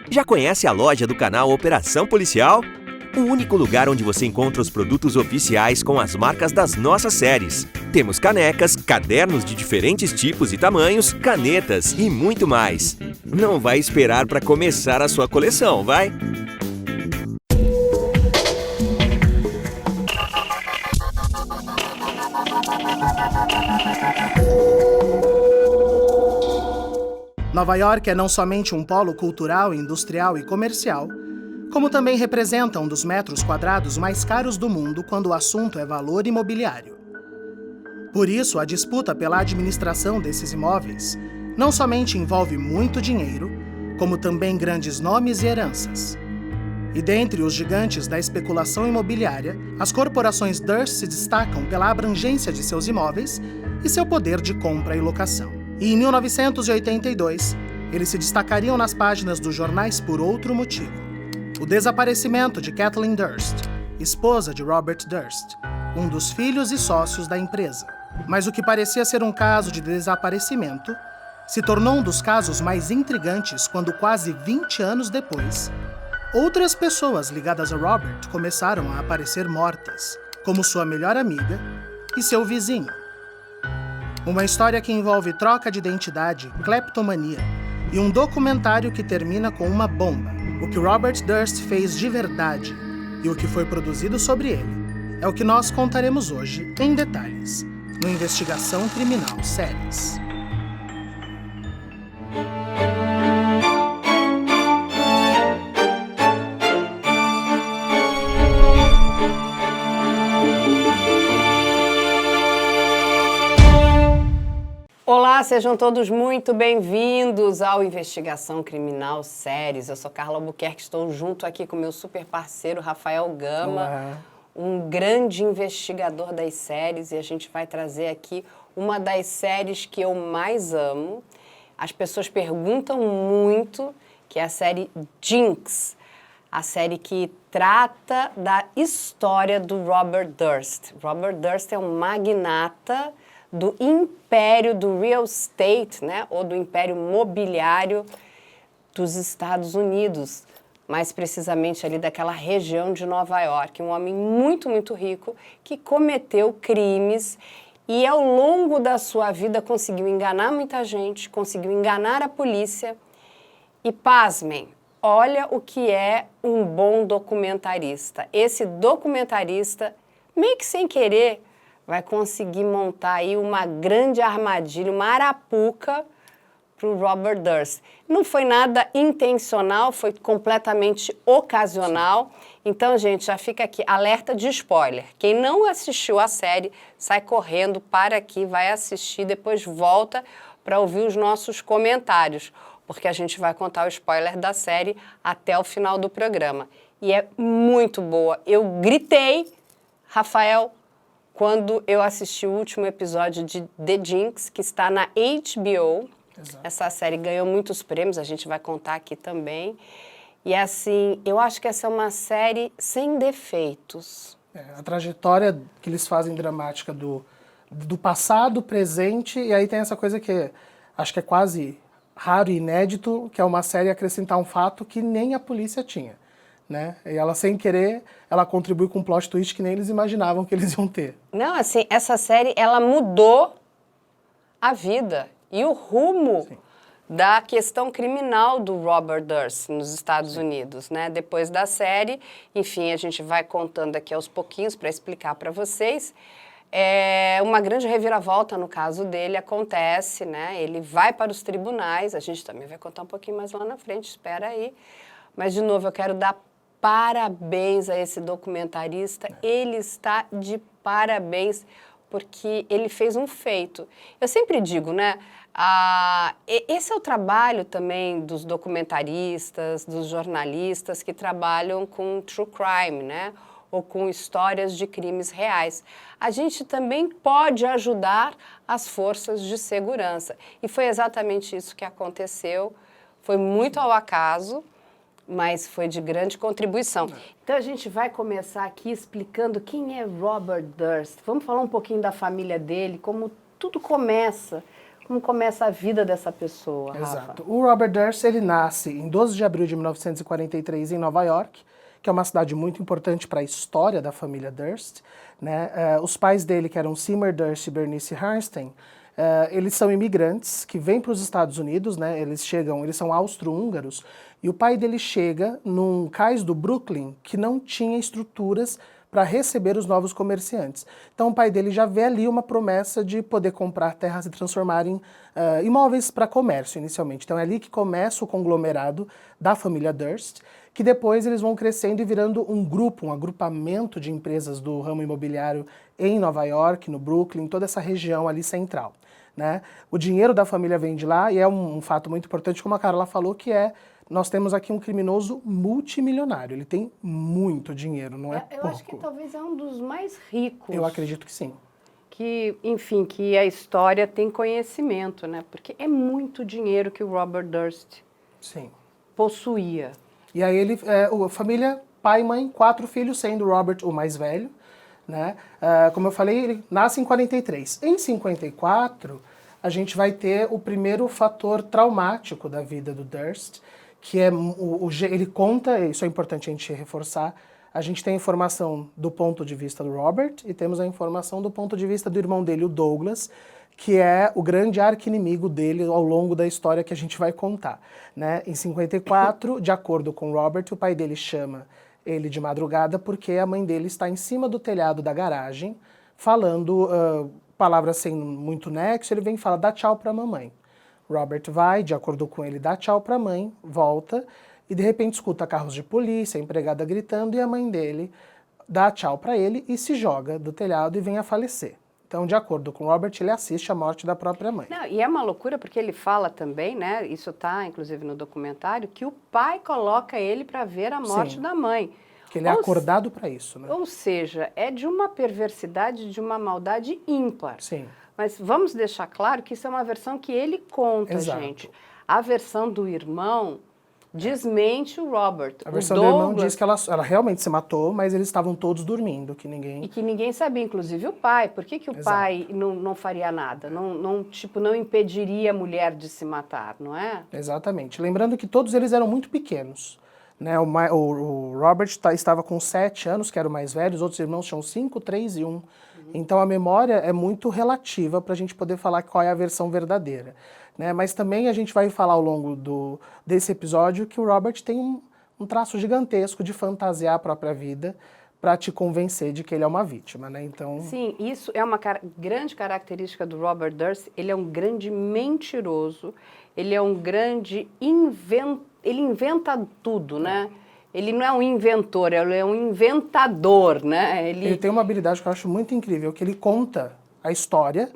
Já conhece a loja do canal Operação Policial? O único lugar onde você encontra os produtos oficiais com as marcas das nossas séries. Temos canecas, cadernos de diferentes tipos e tamanhos, canetas e muito mais. Não vai esperar para começar a sua coleção, vai? Nova York é não somente um polo cultural, industrial e comercial, como também representa um dos metros quadrados mais caros do mundo quando o assunto é valor imobiliário. Por isso, a disputa pela administração desses imóveis não somente envolve muito dinheiro, como também grandes nomes e heranças. E dentre os gigantes da especulação imobiliária, as corporações Durst se destacam pela abrangência de seus imóveis e seu poder de compra e locação. E em 1982, eles se destacariam nas páginas dos jornais por outro motivo: o desaparecimento de Kathleen Durst, esposa de Robert Durst, um dos filhos e sócios da empresa. Mas o que parecia ser um caso de desaparecimento se tornou um dos casos mais intrigantes quando, quase 20 anos depois, outras pessoas ligadas a Robert começaram a aparecer mortas, como sua melhor amiga e seu vizinho. Uma história que envolve troca de identidade, cleptomania e um documentário que termina com uma bomba. O que Robert Durst fez de verdade e o que foi produzido sobre ele é o que nós contaremos hoje em detalhes, no Investigação Criminal Séries. Olá, sejam todos muito bem-vindos ao Investigação Criminal Séries. Eu sou Carla Albuquerque, estou junto aqui com meu super parceiro Rafael Gama, Olá. Um grande investigador das séries, e a gente vai trazer aqui uma das séries que eu mais amo. As pessoas perguntam muito, que é a série Jinx, a série que trata da história do Robert Durst. Robert Durst é um magnata do império do real estate, né, ou do império mobiliário dos Estados Unidos, mais precisamente ali daquela região de Nova York. Um homem muito, muito rico que cometeu crimes e ao longo da sua vida conseguiu enganar muita gente, conseguiu enganar a polícia e, pasmem, olha o que é um bom documentarista. Esse documentarista, meio que sem querer, vai conseguir montar aí uma grande armadilha, uma arapuca para o Robert Durst. Não foi nada intencional, foi completamente ocasional. Então, gente, já fica aqui, alerta de spoiler. Quem não assistiu a série, sai correndo, para aqui, vai assistir, depois volta para ouvir os nossos comentários, porque a gente vai contar o spoiler da série até o final do programa. E é muito boa. Eu gritei, Rafael, quando eu assisti o último episódio de The Jinx, que está na HBO. Exato. Essa série ganhou muitos prêmios, a gente vai contar aqui também. E assim, eu acho que essa é uma série sem defeitos. A trajetória que eles fazem dramática do passado, presente, e aí tem essa coisa que acho que é quase raro e inédito, que é uma série acrescentar um fato que nem a polícia tinha. Né? E ela, sem querer, ela contribui com um plot twist que nem eles imaginavam que eles iam ter. Não, assim, essa série, ela mudou a vida e o rumo da questão criminal do Robert Durst nos Estados Unidos, né? Depois da série, enfim, a gente vai contando aqui aos pouquinhos para explicar para vocês. Uma grande reviravolta no caso dele acontece, né? Ele vai para os tribunais, a gente também vai contar um pouquinho mais lá na frente, espera aí. Mas, de novo, eu quero dar parabéns a esse documentarista. Ele está de parabéns porque ele fez um feito. Eu sempre digo, né? Esse é o trabalho também dos documentaristas, dos jornalistas que trabalham com true crime, né? Ou com histórias de crimes reais. A gente também pode ajudar as forças de segurança. E foi exatamente isso que aconteceu. Foi muito ao acaso, mas foi de grande contribuição. Então a gente vai começar aqui explicando quem é Robert Durst. Vamos falar um pouquinho da família dele, como tudo começa como começa a vida dessa pessoa, Rafa. Exato. O Robert Durst, ele nasce em 12 de abril de 1943 em Nova York, que é uma cidade muito importante para a história da família Durst, né? Os pais dele, que eram Seymour Durst e Bernice Harnstein, eles são imigrantes que vêm para os Estados Unidos, né? Eles são austro-húngaros, e o pai dele chega num cais do Brooklyn que não tinha estruturas para receber os novos comerciantes. Então o pai dele já vê ali uma promessa de poder comprar terras e transformar em imóveis para comércio inicialmente. Então é ali que começa o conglomerado da família Durst, que depois eles vão crescendo e virando um grupo, um agrupamento de empresas do ramo imobiliário em Nova York, no Brooklyn, toda essa região ali central, né? O dinheiro da família vem de lá e é um fato muito importante, como a Carla falou, que nós temos aqui um criminoso multimilionário. Ele tem muito dinheiro, não é pouco. Eu acho que talvez é um dos mais ricos. Eu acredito que sim. Que, enfim, que a história tem conhecimento, né? Porque é muito dinheiro que o Robert Durst possuía. E aí família, pai e mãe, 4 filhos, sendo o Robert o mais velho, né? Como eu falei, ele nasce em 43. Em 54, a gente vai ter o primeiro fator traumático da vida do Durst, que é ele conta, isso é importante a gente reforçar, a gente tem a informação do ponto de vista do Robert e temos a informação do ponto de vista do irmão dele, o Douglas, que é o grande arqui-inimigo dele ao longo da história que a gente vai contar, né? Em 54, de acordo com o Robert, o pai dele chama ele de madrugada porque a mãe dele está em cima do telhado da garagem, falando palavras sem muito nexo, ele vem e fala, dá tchau pra mamãe. Robert vai, de acordo com ele, dá tchau pra mãe, volta, e de repente escuta carros de polícia, a empregada gritando, e a mãe dele dá tchau pra ele e se joga do telhado e vem a falecer. Então, de acordo com Robert, ele assiste a morte da própria mãe. Não, e é uma loucura porque ele fala também, né, isso está inclusive no documentário, que o pai coloca ele para ver a morte da mãe. Que ele é acordado para isso, né? Ou seja, é de uma perversidade, de uma maldade ímpar. Sim. Mas vamos deixar claro que isso é uma versão que ele conta, Exato. gente. A versão do irmão desmente o Robert. A versão do irmão diz que ela realmente se matou, mas eles estavam todos dormindo, que ninguém... E que ninguém sabia, inclusive o pai. Por que o pai não faria nada? Não impediria a mulher de se matar, não é? Exatamente. Lembrando que todos eles eram muito pequenos, né? O Robert estava com 7 anos, que era o mais velho, os outros irmãos tinham 5, 3 e 1. Então a memória é muito relativa para a gente poder falar qual é a versão verdadeira, né? Mas também a gente vai falar ao longo desse episódio que o Robert tem um traço gigantesco de fantasiar a própria vida para te convencer de que ele é uma vítima, né? Então... Sim, isso é uma grande característica do Robert Durst. Ele é um grande mentiroso, ele é um grande ele inventa tudo, né? Ele não é um inventor, ele é um inventador, né? Ele tem uma habilidade que eu acho muito incrível, que ele conta a história,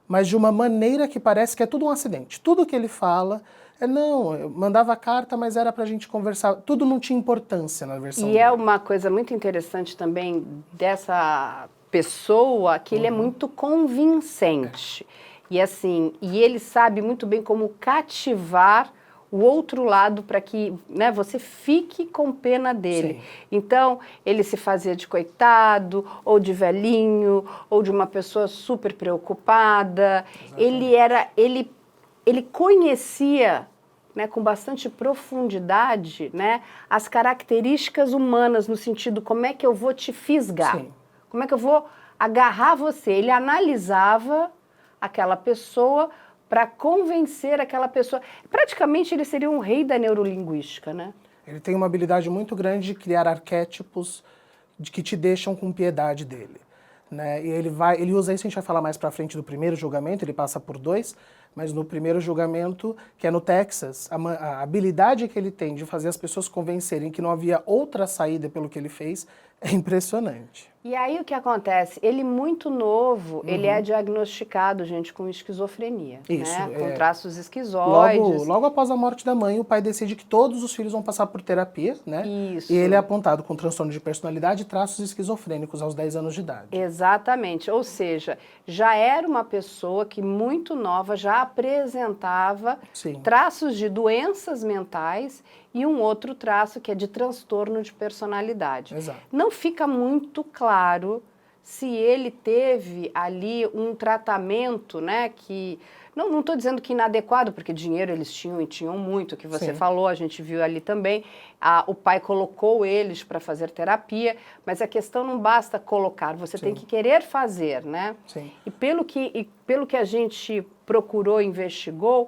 mas de uma maneira que parece que é tudo um acidente. Tudo que ele fala, eu mandava carta, mas era pra gente conversar. Tudo não tinha importância na versão dele. É uma coisa muito interessante também dessa pessoa, que ele é muito convincente. E assim, ele sabe muito bem como cativar o outro lado para que, né, você fique com pena dele. Sim. Então, ele se fazia de coitado, ou de velhinho, ou de uma pessoa super preocupada. Exatamente. Ele conhecia, né, com bastante profundidade, né, as características humanas, no sentido, como é que eu vou te fisgar? Sim. Como é que eu vou agarrar você? Ele analisava aquela pessoa para convencer aquela pessoa. Praticamente ele seria um rei da neurolinguística, né? Ele tem uma habilidade muito grande de criar arquétipos que te deixam com piedade dele, né? E ele usa isso, a gente vai falar mais para frente do primeiro julgamento, ele passa por 2, mas no primeiro julgamento, que é no Texas, a habilidade que ele tem de fazer as pessoas convencerem que não havia outra saída pelo que ele fez é impressionante. E aí o que acontece? Ele muito novo, ele é diagnosticado, gente, com esquizofrenia, isso, né? Com traços esquizoides. Logo após a morte da mãe, o pai decide que todos os filhos vão passar por terapia, né? Isso. E ele é apontado com transtorno de personalidade e traços esquizofrênicos aos 10 anos de idade. Exatamente, ou seja, já era uma pessoa que muito nova já apresentava traços de doenças mentais e um outro traço que é de transtorno de personalidade. Exato. Não fica muito claro se ele teve ali um tratamento, né, que Não estou dizendo que inadequado, porque dinheiro eles tinham e tinham muito, que você falou, a gente viu ali também. O pai colocou eles para fazer terapia, mas a questão não basta colocar, você tem que querer fazer, né? Sim. E pelo que a gente procurou, investigou,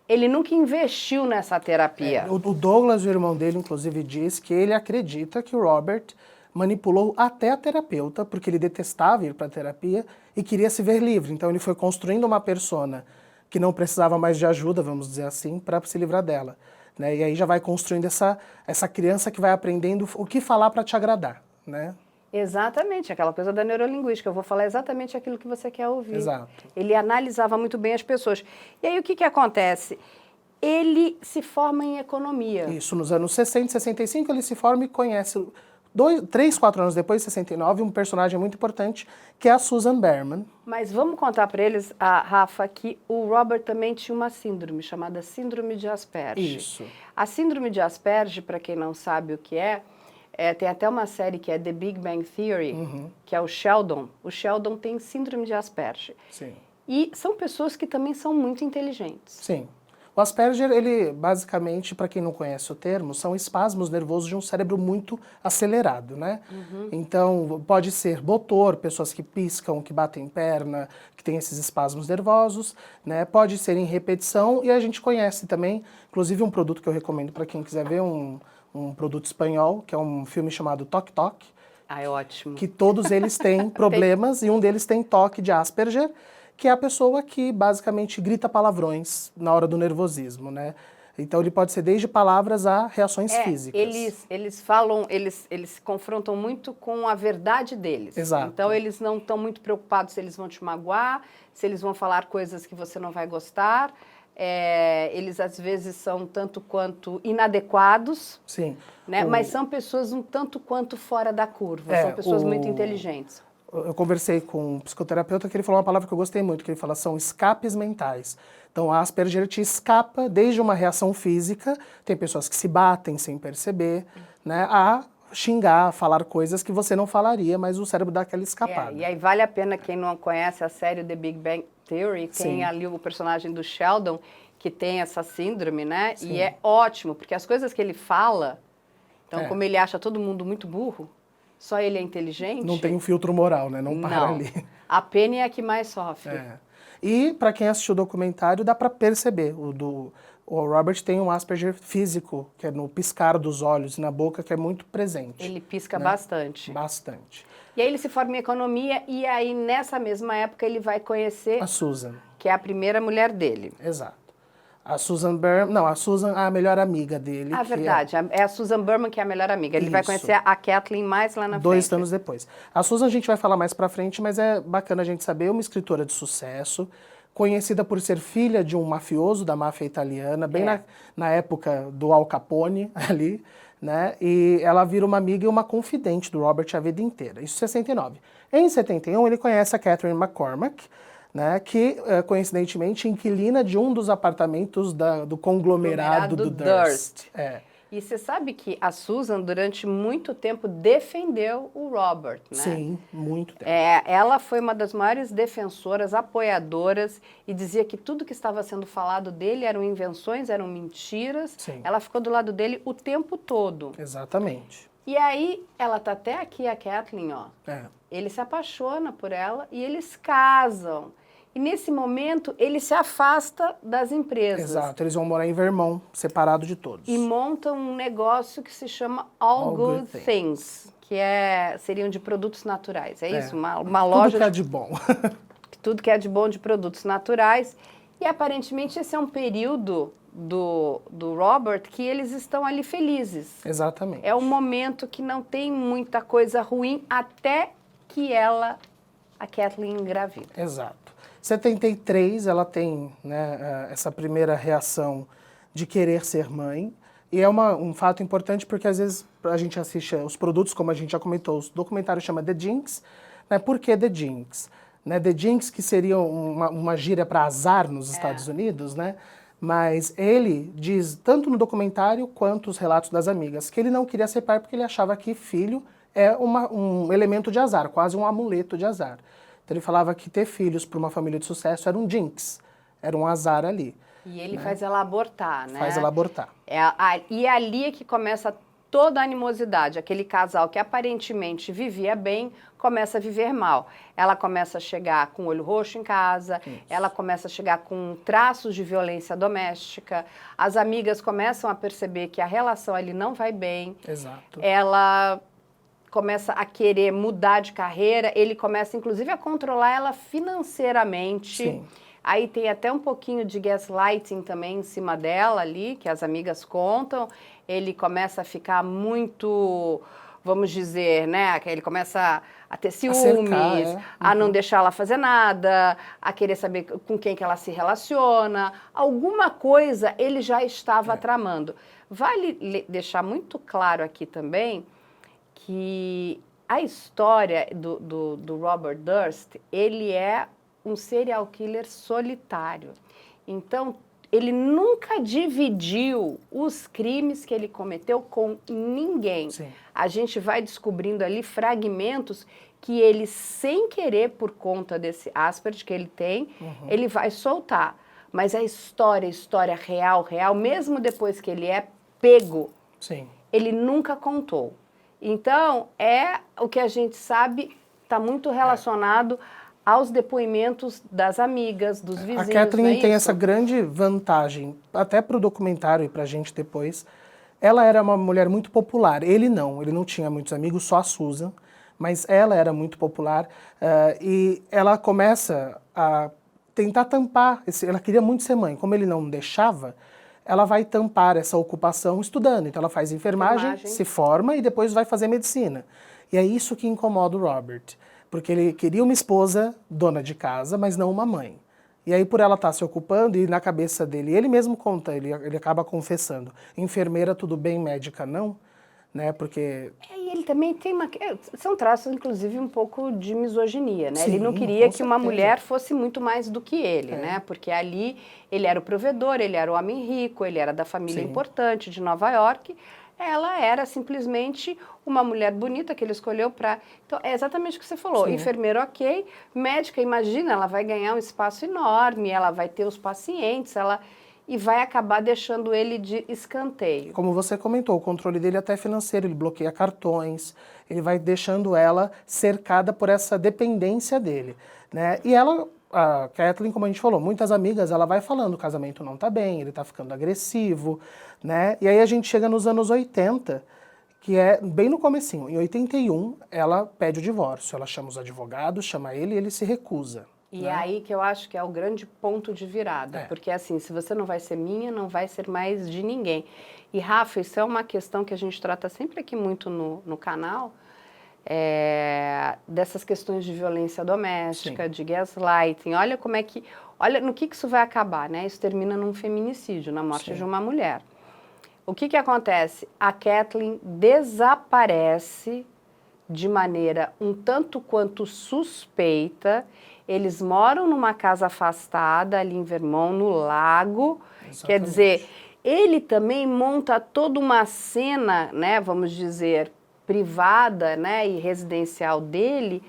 ele nunca investiu nessa terapia. O Douglas, o irmão dele, inclusive, diz que ele acredita que o Robert manipulou até a terapeuta, porque ele detestava ir para a terapia e queria se ver livre. Então ele foi construindo uma persona que não precisava mais de ajuda, vamos dizer assim, para se livrar dela. Né? E aí já vai construindo essa criança que vai aprendendo o que falar para te agradar. Né? Exatamente, aquela coisa da neurolinguística. Eu vou falar exatamente aquilo que você quer ouvir. Exato. Ele analisava muito bem as pessoas. E aí o que acontece? Ele se forma em economia. Isso, nos anos 60 e 65 ele se forma e conhece... 3, 4 anos depois, em 69, um personagem muito importante, que é a Susan Berman. Mas vamos contar para eles, Rafa, que o Robert também tinha uma síndrome, chamada Síndrome de Asperger. Isso. A Síndrome de Asperger, para quem não sabe o que tem até uma série que é The Big Bang Theory, que é o Sheldon. O Sheldon tem Síndrome de Asperger. Sim. E são pessoas que também são muito inteligentes. Sim. O Asperger, ele basicamente, para quem não conhece o termo, são espasmos nervosos de um cérebro muito acelerado, né? Então, pode ser motor, pessoas que piscam, que batem perna, que têm esses espasmos nervosos, né? Pode ser em repetição e a gente conhece também, inclusive um produto que eu recomendo para quem quiser ver, um produto espanhol, que é um filme chamado Toc Toc. É ótimo. Que todos eles têm problemas e um deles tem toque de Asperger, que é a pessoa que basicamente grita palavrões na hora do nervosismo, né? Então ele pode ser desde palavras a reações físicas. Eles falam, eles se confrontam muito com a verdade deles. Exato. Então eles não estão muito preocupados se eles vão te magoar, se eles vão falar coisas que você não vai gostar. Eles às vezes são tanto quanto inadequados. Sim. Né? Mas são pessoas um tanto quanto fora da curva, são pessoas muito inteligentes. Eu conversei com um psicoterapeuta que ele falou uma palavra que eu gostei muito, que ele fala são escapes mentais. Então, a Asperger te escapa desde uma reação física, tem pessoas que se batem sem perceber, né, a xingar, falar coisas que você não falaria, mas o cérebro dá aquela escapada. E aí vale a pena, quem não conhece a série The Big Bang Theory, tem ali o personagem do Sheldon, que tem essa síndrome, né? Sim. E é ótimo, porque as coisas que ele fala, então como ele acha todo mundo muito burro, só ele é inteligente. Não tem um filtro moral, né? Não para ali. A Penny é a que mais sofre. E para quem assistiu o documentário, dá para perceber. O Robert tem um Asperger físico, que é no piscar dos olhos e na boca, que é muito presente. Ele pisca, né? Bastante. E aí ele se forma em economia e aí nessa mesma época ele vai conhecer... a Susan. Que é a primeira mulher dele. Exato. A Susan Berman, não, a Susan é a melhor amiga dele. Verdade, é a Susan Berman que é a melhor amiga. Ele vai conhecer a Kathleen mais lá na frente. 2 anos depois. A Susan a gente vai falar mais pra frente, mas é bacana a gente saber, uma escritora de sucesso, conhecida por ser filha de um mafioso da máfia italiana, bem na época do Al Capone ali, né? E ela vira uma amiga e uma confidente do Robert a vida inteira. Isso em 69. Em 71 ele conhece a Catherine McCormack, né, que, coincidentemente, inquilina de um dos apartamentos do conglomerado do Durst. E você sabe que a Susan, durante muito tempo, defendeu o Robert, né? Sim, muito tempo. Ela foi uma das maiores defensoras, apoiadoras, e dizia que tudo que estava sendo falado dele eram invenções, eram mentiras. Sim. Ela ficou do lado dele o tempo todo. Exatamente. E aí, ela tá até aqui, a Kathleen, ó. Ele se apaixona por ela e eles casam. E nesse momento, ele se afasta das empresas. Exato, eles vão morar em Vermont, separado de todos. E montam um negócio que se chama All Good Things, que seriam de produtos naturais. É isso? Uma loja... Tudo que é de bom. Tudo que é de bom de produtos naturais. E aparentemente esse é um período do Robert que eles estão ali felizes. Exatamente. É um momento que não tem muita coisa ruim até que a Kathleen engravida. Exato. 73, ela tem, né, essa primeira reação de querer ser mãe. E é um fato importante porque, às vezes, a gente assiste os produtos, como a gente já comentou, o documentário chama The Jinx. Né? Por que The Jinx? Né? The Jinx, que seria uma gíria para azar nos Estados Unidos, né? Mas ele diz, tanto no documentário quanto os relatos das amigas, que ele não queria ser pai porque ele achava que filho é um elemento de azar, quase um amuleto de azar. Então ele falava que ter filhos para uma família de sucesso era um jinx, era um azar ali. E ele faz ela abortar, né? Faz ela abortar. E é ali que começa toda a animosidade. Aquele casal que aparentemente vivia bem, começa a viver mal. Ela começa a chegar com o olho roxo em casa, ela começa a chegar com traços de violência doméstica, as amigas começam a perceber que a relação ali não vai bem. Exato. Ela começa a querer mudar de carreira, ele começa inclusive a controlar ela financeiramente. Sim. Aí tem até um pouquinho de gaslighting também em cima dela ali, que as amigas contam. Ele começa a ficar muito, vamos dizer, né? Ele começa a ter ciúmes, a não deixar ela fazer nada, a querer saber com quem que ela se relaciona. Alguma coisa ele já estava tramando. Vale deixar muito claro aqui também que a história do Robert Durst, ele é um serial killer solitário. Então, ele nunca dividiu os crimes que ele cometeu com ninguém. Sim. A gente vai descobrindo ali fragmentos que ele, sem querer, por conta desse Asperger que ele tem, ele vai soltar. Mas a história real, mesmo depois que ele é pego, Sim. ele nunca contou. Então, o que a gente sabe está muito relacionado aos depoimentos das amigas, dos vizinhos. A Kathleen tem isso? essa grande vantagem, até para o documentário e para a gente depois. Ela era uma mulher muito popular. Ele não tinha muitos amigos, só a Susan, mas ela era muito popular e ela começa a tentar tampar. Ela queria muito ser mãe, como ele não deixava, ela vai tampar essa ocupação estudando. Então ela faz enfermagem, se forma e depois vai fazer medicina. E é isso que incomoda o Robert. Porque ele queria uma esposa dona de casa, mas não uma mãe. E aí, por ela estar se ocupando, e na cabeça dele, ele mesmo conta, ele acaba confessando, enfermeira tudo bem, médica não, né, porque... E ele também tem são traços, inclusive, um pouco de misoginia, né? Sim, ele não queria que uma certeza. mulher fosse muito mais do que ele, né? Porque ali, ele era o provedor, ele era o homem rico, ele era da família importante de Nova York. Ela era simplesmente uma mulher bonita que ele escolheu para... Então, é exatamente o que você falou. Enfermeira, ok. Médica, imagina, ela vai ganhar um espaço enorme, ela vai ter os pacientes, e vai acabar deixando ele de escanteio. Como você comentou, o controle dele é até financeiro, ele bloqueia cartões, ele vai deixando ela cercada por essa dependência dele, né? E ela... A Kathleen, como a gente falou, muitas amigas, ela vai falando, o casamento não tá bem, ele tá ficando agressivo, né? E aí a gente chega nos anos 80, que é bem no comecinho. Em 81, ela pede o divórcio, ela chama os advogados, chama ele e ele se recusa. E é aí que eu acho que é o grande ponto de virada, porque assim, se você não vai ser minha, não vai ser mais de ninguém. E Rafa, isso é uma questão que a gente trata sempre aqui muito no canal, dessas questões de violência doméstica, de gaslighting. Olha como é que... Olha no que isso vai acabar, né? Isso termina num feminicídio, na morte de uma mulher. O que acontece? A Kathleen desaparece de maneira um tanto quanto suspeita. Eles moram numa casa afastada, ali em Vermont, no lago. Exatamente. Quer dizer, ele também monta toda uma cena, né, vamos dizer, privada, né, e residencial dele.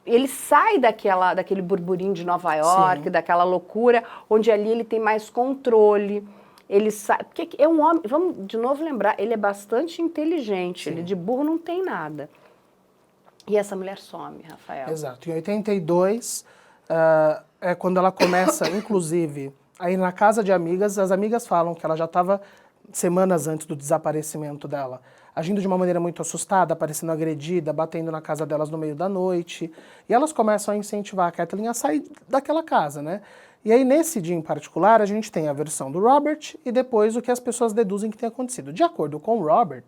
Ele sai daquele burburinho de Nova York, daquela loucura, onde ali ele tem mais controle. Ele sai, porque é um homem, vamos de novo lembrar, ele é bastante inteligente, ele de burro não tem nada. E essa mulher some, Rafael. Exato. Em 82, é quando ela começa, inclusive, a ir na casa de amigas. As amigas falam que ela já estava, semanas antes do desaparecimento dela, agindo de uma maneira muito assustada, parecendo agredida, batendo na casa delas no meio da noite. E elas começam a incentivar a Kathleen a sair daquela casa, né? E aí, nesse dia em particular, a gente tem a versão do Robert e depois o que as pessoas deduzem que tem acontecido. De acordo com o Robert,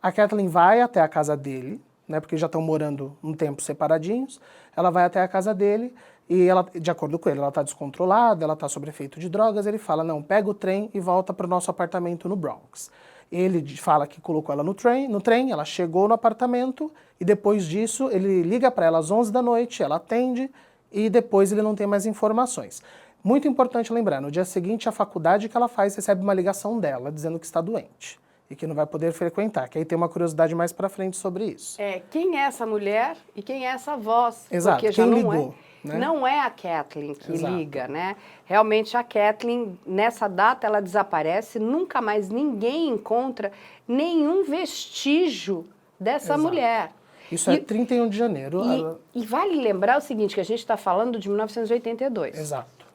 a Kathleen vai até a casa dele, né, porque já estão morando um tempo separadinhos, ela vai até a casa dele e, ela, de acordo com ele, ela está descontrolada, ela está sob efeito de drogas, ele fala, não, pega o trem e volta para o nosso apartamento no Bronx. Ele fala que colocou ela no trem, ela chegou no apartamento e depois disso ele liga para ela às 11 da noite, ela atende e depois ele não tem mais informações. Muito importante lembrar, no dia seguinte a faculdade que ela faz recebe uma ligação dela dizendo que está doente e que não vai poder frequentar, que aí tem uma curiosidade mais para frente sobre isso. Quem é essa mulher e quem é essa voz? Exato, porque já quem não ligou? né? Não é a Kathleen que Exato. liga, né? Realmente a Kathleen, nessa data, ela desaparece, nunca mais ninguém encontra nenhum vestígio dessa Exato. mulher. Isso é 31 de janeiro. E vale lembrar o seguinte, que a gente está falando de 1982. Exato.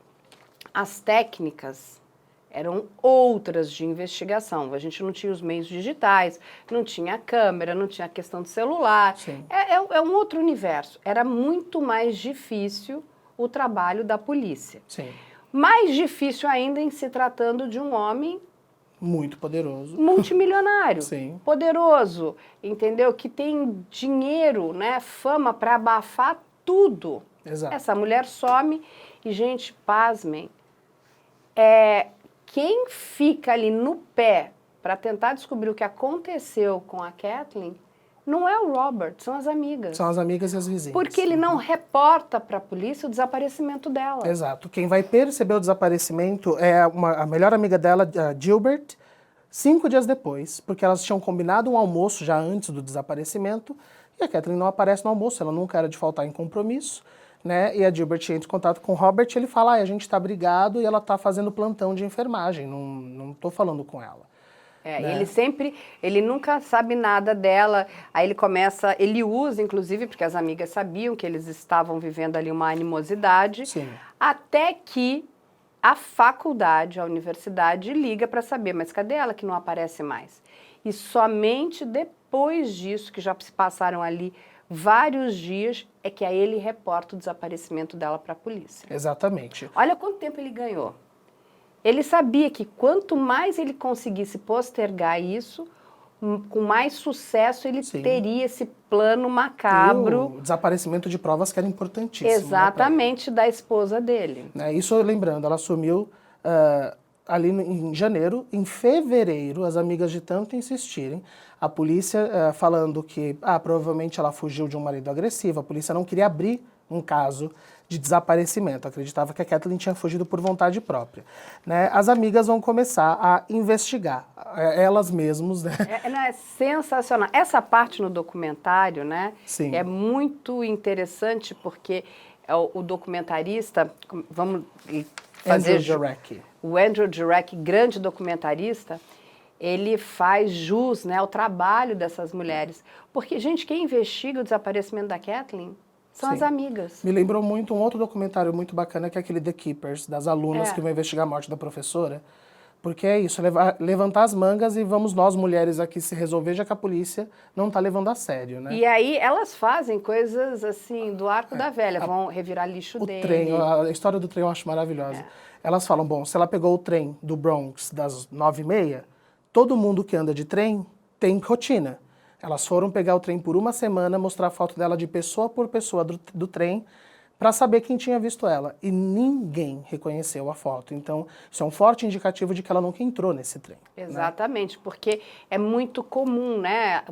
As técnicas eram outras de investigação. A gente não tinha os meios digitais, não tinha câmera, não tinha a questão do celular. Sim. É um outro universo. Era muito mais difícil o trabalho da polícia. Sim. Mais difícil ainda em se tratando de um homem Muito poderoso. multimilionário, Sim. poderoso, entendeu? Que tem dinheiro, né, fama para abafar tudo. Exato. Essa mulher some e, gente, pasmem, quem fica ali no pé para tentar descobrir o que aconteceu com a Kathleen não é o Robert, são as amigas. São as amigas e as vizinhas. Porque ele não reporta para a polícia o desaparecimento dela. Exato. Quem vai perceber o desaparecimento é a melhor amiga dela, a Gilbert, 5 dias depois, porque elas tinham combinado um almoço já antes do desaparecimento, e a Kathleen não aparece no almoço, ela nunca era de faltar em compromisso, né? E a Gilbert entra em contato com o Robert, ele fala, a gente tá brigado e ela tá fazendo plantão de enfermagem, não tô falando com ela. Né? Ele nunca sabe nada dela, aí ele usa, inclusive, porque as amigas sabiam que eles estavam vivendo ali uma animosidade, Sim. até que a faculdade, a universidade, liga para saber, mas cadê ela que não aparece mais? E somente depois disso, que já se passaram ali vários dias, é que aí ele reporta o desaparecimento dela para a polícia. Exatamente. Olha quanto tempo ele ganhou. Ele sabia que quanto mais ele conseguisse postergar isso, com mais sucesso ele Sim. teria esse plano macabro. E o desaparecimento de provas que era importantíssimo. Exatamente, da esposa dele. Né? Isso lembrando, ela sumiu ali em janeiro. Em fevereiro, as amigas de tanto insistirem, a polícia falando que provavelmente ela fugiu de um marido agressivo, a polícia não queria abrir um caso de desaparecimento, acreditava que a Kathleen tinha fugido por vontade própria. Né? As amigas vão começar a investigar, elas mesmas. Né? É sensacional. Essa parte no documentário, né, Sim. é muito interessante porque o documentarista, vamos fazer... O Andrew Jarecki, grande documentarista, ele faz jus, né, ao trabalho dessas mulheres. Porque, gente, quem investiga o desaparecimento da Kathleen são as amigas. Me lembrou muito um outro documentário muito bacana, que é aquele The Keepers, das alunas que vão investigar a morte da professora. Porque é isso, levantar as mangas e vamos nós, mulheres, aqui se resolver, já que a polícia não está levando a sério, né? E aí elas fazem coisas, assim, do arco da velha, vão revirar lixo dele. Trem, a história do trem eu acho maravilhosa. Elas falam, bom, se ela pegou o trem do Bronx das 9h30, todo mundo que anda de trem tem rotina. Elas foram pegar o trem por uma semana, mostrar a foto dela de pessoa por pessoa do trem, para saber quem tinha visto ela. E ninguém reconheceu a foto. Então, isso é um forte indicativo de que ela nunca entrou nesse trem. Exatamente, né? Porque é muito comum, né,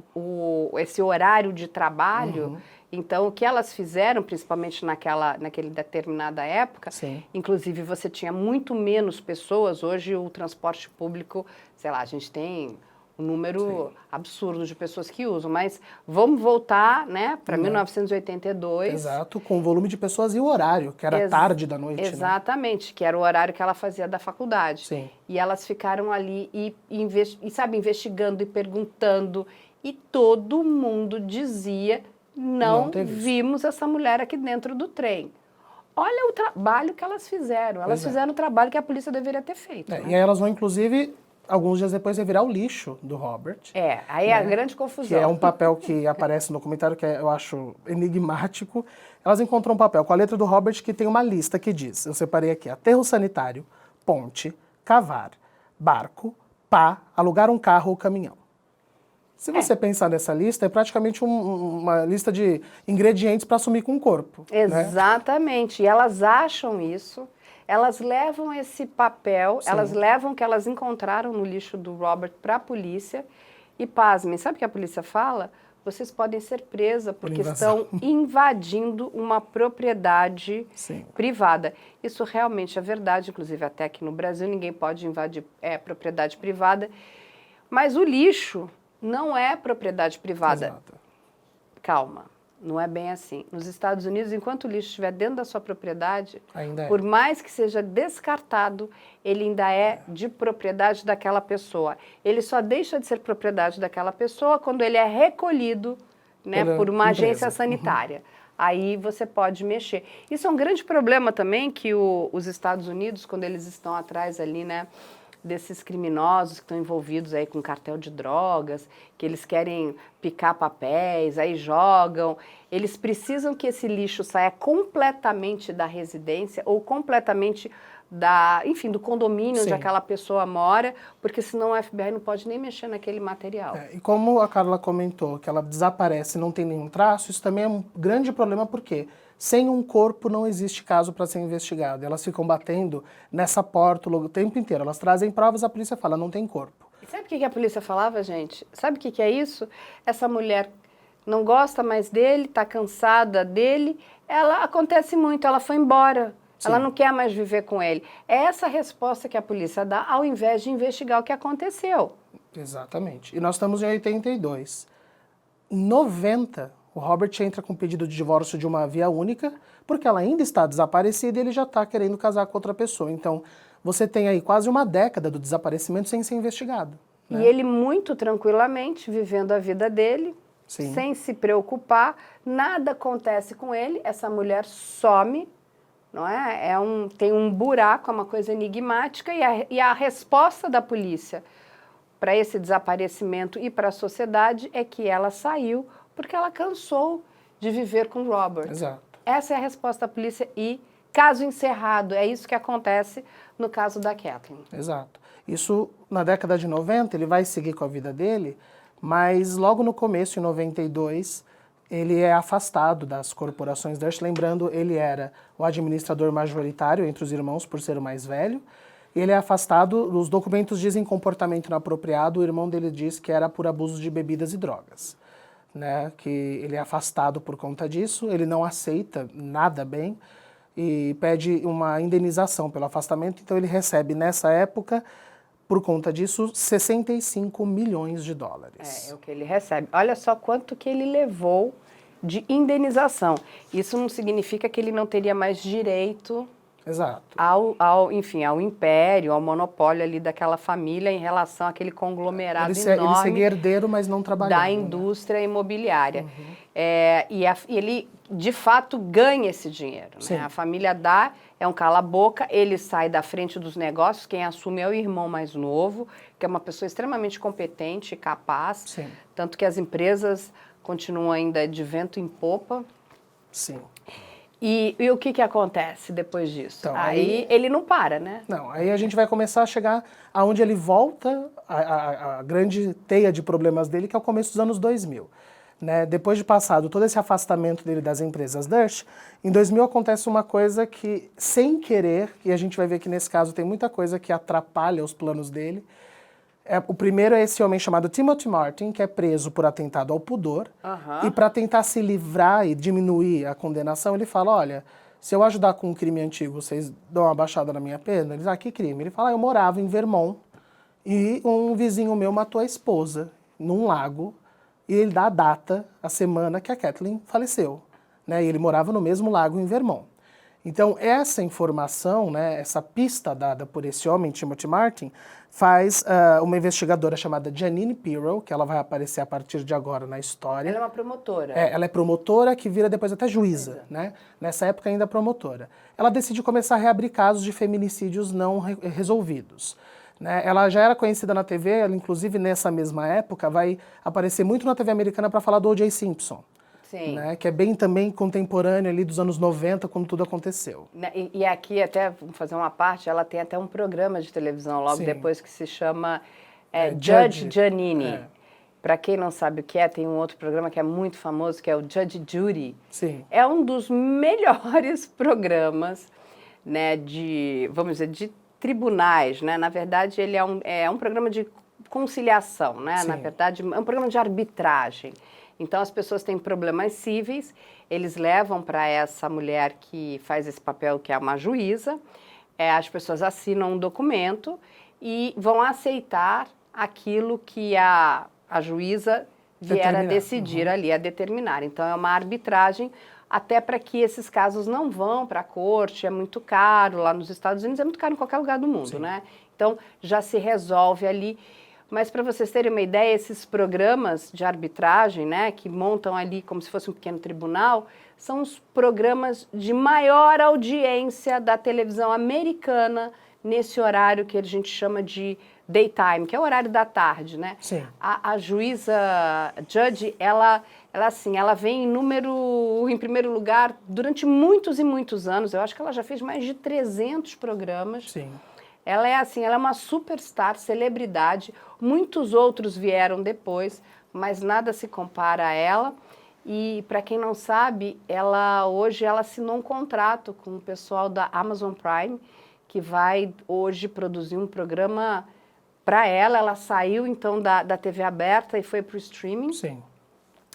esse horário de trabalho. Então, o que elas fizeram, principalmente naquele determinada época, Sim. Inclusive você tinha muito menos pessoas. Hoje o transporte público, sei lá, a gente tem um número absurdo de pessoas que usam, mas vamos voltar, né, para 1982. Exato, com o volume de pessoas e o horário, que era tarde da noite. Exatamente, né? Que era o horário que ela fazia da faculdade. Sim. E elas ficaram ali sabe, investigando e perguntando, e todo mundo dizia, não vimos essa mulher aqui dentro do trem. Olha o trabalho que elas fizeram. Elas fizeram o trabalho que a polícia deveria ter feito. Né? E aí elas vão, inclusive, alguns dias depois, revirar o lixo do Robert. Aí é a grande confusão. Que é um papel que aparece no documentário que eu acho enigmático. Elas encontram um papel com a letra do Robert que tem uma lista que diz, eu separei aqui, aterro sanitário, ponte, cavar, barco, pá, alugar um carro ou caminhão. Se você pensar nessa lista, é praticamente uma lista de ingredientes para assumir com o corpo. Exatamente. Né? E elas acham isso, elas levam esse papel, elas levam o que elas encontraram no lixo do Robert para a polícia e, pasmem, sabe o que a polícia fala? Vocês podem ser presas porque estão invadindo uma propriedade privada. Isso realmente é verdade, inclusive até aqui no Brasil ninguém pode invadir propriedade privada, mas o lixo não é propriedade privada. Exato. Calma, Não é bem assim. Nos Estados Unidos, enquanto o lixo estiver dentro da sua propriedade, por mais que seja descartado, ele ainda é de propriedade daquela pessoa. Ele só deixa de ser propriedade daquela pessoa quando ele é recolhido, né, por uma agência sanitária. Aí você pode mexer. Isso é um grande problema também que os Estados Unidos, quando eles estão atrás ali, né, desses criminosos que estão envolvidos aí com cartel de drogas, que eles querem picar papéis, aí jogam. Eles precisam que esse lixo saia completamente da residência ou completamente enfim, do condomínio onde aquela pessoa mora, porque senão o FBI não pode nem mexer naquele material. E como a Carla comentou, que ela desaparece e não tem nenhum traço, isso também é um grande problema, porque sem um corpo não existe caso para ser investigado. Elas ficam batendo nessa porta o tempo inteiro. Elas trazem provas, a polícia fala, não tem corpo. E sabe o que a polícia falava, gente? Sabe o que é isso? Essa mulher não gosta mais dele, está cansada dele, acontece muito, ela foi embora. Sim. Ela não quer mais viver com ele. É essa a resposta que a polícia dá, ao invés de investigar o que aconteceu. Exatamente. E nós estamos em 82. Em 90, o Robert entra com pedido de divórcio de uma via única, porque ela ainda está desaparecida e ele já está querendo casar com outra pessoa. Então, você tem aí quase uma década do desaparecimento sem ser investigado. Né? E ele muito tranquilamente, vivendo a vida dele, Sim. sem se preocupar, nada acontece com ele, essa mulher some, não é? Tem um buraco, é uma coisa enigmática, e a resposta da polícia para esse desaparecimento e para a sociedade é que ela saiu porque ela cansou de viver com Robert. Exato. Essa é a resposta da polícia e caso encerrado. É isso que acontece no caso da Kathleen. Exato. Isso, na década de 90, ele vai seguir com a vida dele, mas logo no começo, em 92, ele é afastado das corporações Durst. Lembrando, ele era o administrador majoritário entre os irmãos, por ser o mais velho. Ele é afastado, os documentos dizem comportamento inapropriado, o irmão dele diz que era por abuso de bebidas e drogas. Né, que ele é afastado por conta disso, ele não aceita nada bem e pede uma indenização pelo afastamento, então ele recebe nessa época, por conta disso, 65 milhões de dólares. É o que ele recebe. Olha só quanto que ele levou de indenização. Isso não significa que ele não teria mais direito... Exato. Enfim, ao império, ao monopólio ali daquela família em relação àquele conglomerado enorme. Ele seria herdeiro, mas não trabalhava. Da indústria imobiliária. E ele, de fato, ganha esse dinheiro. Né? A família dá, é um cala-boca, ele sai da frente dos negócios, quem assume é o irmão mais novo, que é uma pessoa extremamente competente e capaz. Sim. Tanto que as empresas continuam ainda de vento em popa. Sim. E o que acontece depois disso? Então, aí ele não para, né? Não, aí a gente vai começar a chegar aonde ele volta, a grande teia de problemas dele, que é o começo dos anos 2000. Né? Depois de passado todo esse afastamento dele das empresas Durst, em 2000 acontece uma coisa que, sem querer, e a gente vai ver que nesse caso tem muita coisa que atrapalha os planos dele. O primeiro é esse homem chamado Timothy Martin, que é preso por atentado ao pudor. E para tentar se livrar e diminuir a condenação, ele fala, olha, se eu ajudar com um crime antigo, vocês dão uma baixada na minha pena? Ele diz, que crime? Ele fala, eu morava em Vermont e um vizinho meu matou a esposa num lago e ele dá a data, a semana que a Kathleen faleceu. Né? E ele morava no mesmo lago em Vermont. Então, essa informação, né, essa pista dada por esse homem, Timothy Martin, faz uma investigadora chamada Janine Pirro, que ela vai aparecer a partir de agora na história. Ela é uma promotora. Ela é promotora que vira depois até juíza, né? Nessa época ainda promotora. Ela decide começar a reabrir casos de feminicídios não resolvidos. Né? Ela já era conhecida na TV, ela inclusive nessa mesma época vai aparecer muito na TV americana para falar do O.J. Simpson. Sim. Né, que é bem também contemporâneo ali dos anos 90, quando tudo aconteceu. E aqui, até, vamos fazer uma parte, ela tem até um programa de televisão logo depois que se chama Judge Janine. Para quem não sabe o que é, tem um outro programa que é muito famoso, que é o Judge Judy. Sim. É um dos melhores programas, né, vamos dizer, de tribunais. Né? Na verdade, ele é um programa de conciliação, né? Na verdade, é um programa de arbitragem. Então, as pessoas têm problemas cíveis, eles levam para essa mulher que faz esse papel, que é uma juíza, as pessoas assinam um documento e vão aceitar aquilo que a juíza vier a decidir ali, a determinar. Então, é uma arbitragem até para que esses casos não vão para a corte, é muito caro lá nos Estados Unidos, é muito caro em qualquer lugar do mundo, né? Então, já se resolve ali. Mas, para vocês terem uma ideia, esses programas de arbitragem, né, que montam ali como se fosse um pequeno tribunal, são os programas de maior audiência da televisão americana nesse horário que a gente chama de daytime, que é o horário da tarde, né? Sim. A juíza Judge, ela vem em primeiro lugar durante muitos e muitos anos. Eu acho que ela já fez mais de 300 programas. Sim. Ela é uma superstar, celebridade. Muitos outros vieram depois, mas nada se compara a ela. E, para quem não sabe, hoje ela assinou um contrato com o pessoal da Amazon Prime, que vai hoje produzir um programa para ela. Ela saiu, então, da TV aberta e foi para o streaming. Sim.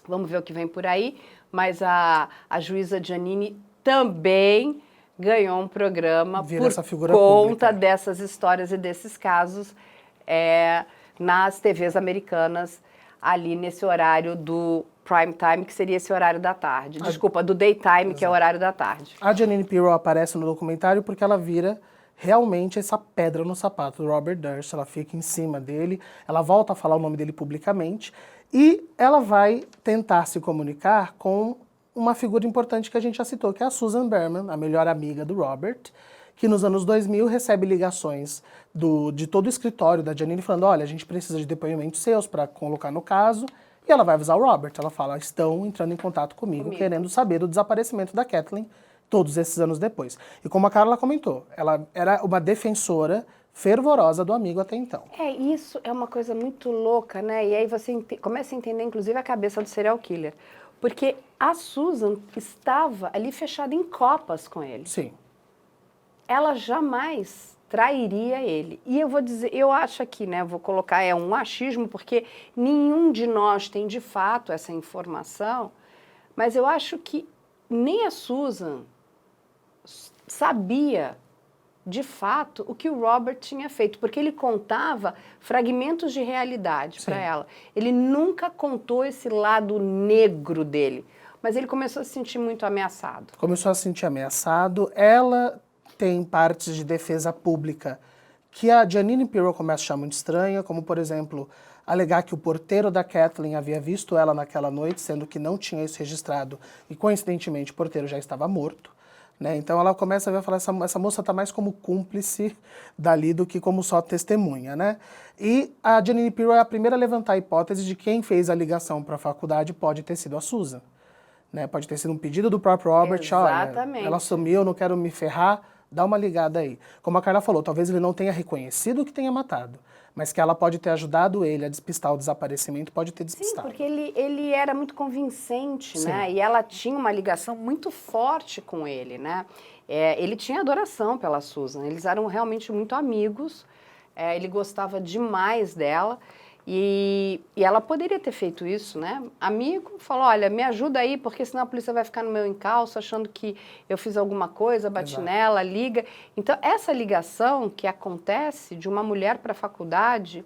Vamos ver o que vem por aí. Mas a juíza Giannini também ganhou um programa por conta dessas histórias e desses casos nas TVs americanas, ali nesse horário do prime time, que seria esse horário da tarde. Desculpa, do daytime, exato, que é o horário da tarde. A Jeanine Pirro aparece no documentário porque ela vira realmente essa pedra no sapato do Robert Durst. Ela fica em cima dele, ela volta a falar o nome dele publicamente e ela vai tentar se comunicar com uma figura importante que a gente já citou, que é a Susan Berman, a melhor amiga do Robert, que nos anos 2000 recebe ligações de todo o escritório da Jeanine falando, olha, a gente precisa de depoimentos seus para colocar no caso, e ela vai avisar o Robert. Ela fala, estão entrando em contato comigo, querendo saber do desaparecimento da Kathleen todos esses anos depois. E como a Carla comentou, ela era uma defensora fervorosa do amigo até então. Isso é uma coisa muito louca, né? E aí você começa a entender, inclusive, a cabeça do serial killer. Porque a Susan estava ali fechada em copas com ele. Sim. Ela jamais trairia ele. E eu vou dizer, eu acho aqui, né, vou colocar, um achismo, porque nenhum de nós tem de fato essa informação, mas eu acho que nem a Susan sabia de fato o que o Robert tinha feito, porque ele contava fragmentos de realidade para ela. Ele nunca contou esse lado negro dele, mas ele começou a se sentir muito ameaçado. Começou a se sentir ameaçado. Ela tem partes de defesa pública que a Jeanine Pirro começa a achar muito estranha, como, por exemplo, alegar que o porteiro da Kathleen havia visto ela naquela noite, sendo que não tinha isso registrado, e coincidentemente o porteiro já estava morto. Né? Então ela começa a ver e falar, essa moça está mais como cúmplice dali do que como só testemunha. Né? E a Jeanine Pirro é a primeira a levantar a hipótese de quem fez a ligação para a faculdade pode ter sido a Susan. Né? Pode ter sido um pedido do próprio Robert, exatamente, olha, ela sumiu, eu não quero me ferrar, dá uma ligada aí. Como a Carla falou, talvez ele não tenha reconhecido que tenha matado, mas que ela pode ter ajudado ele a despistar o desaparecimento, pode ter despistado. Sim, porque ele era muito convincente, né? E ela tinha uma ligação muito forte com ele, né? Ele tinha adoração pela Susan, eles eram realmente muito amigos, ele gostava demais dela. E ela poderia ter feito isso, né? Amigo, falou, olha, me ajuda aí, porque senão a polícia vai ficar no meu encalço, achando que eu fiz alguma coisa, bati nela, liga. Então, essa ligação que acontece de uma mulher para a faculdade,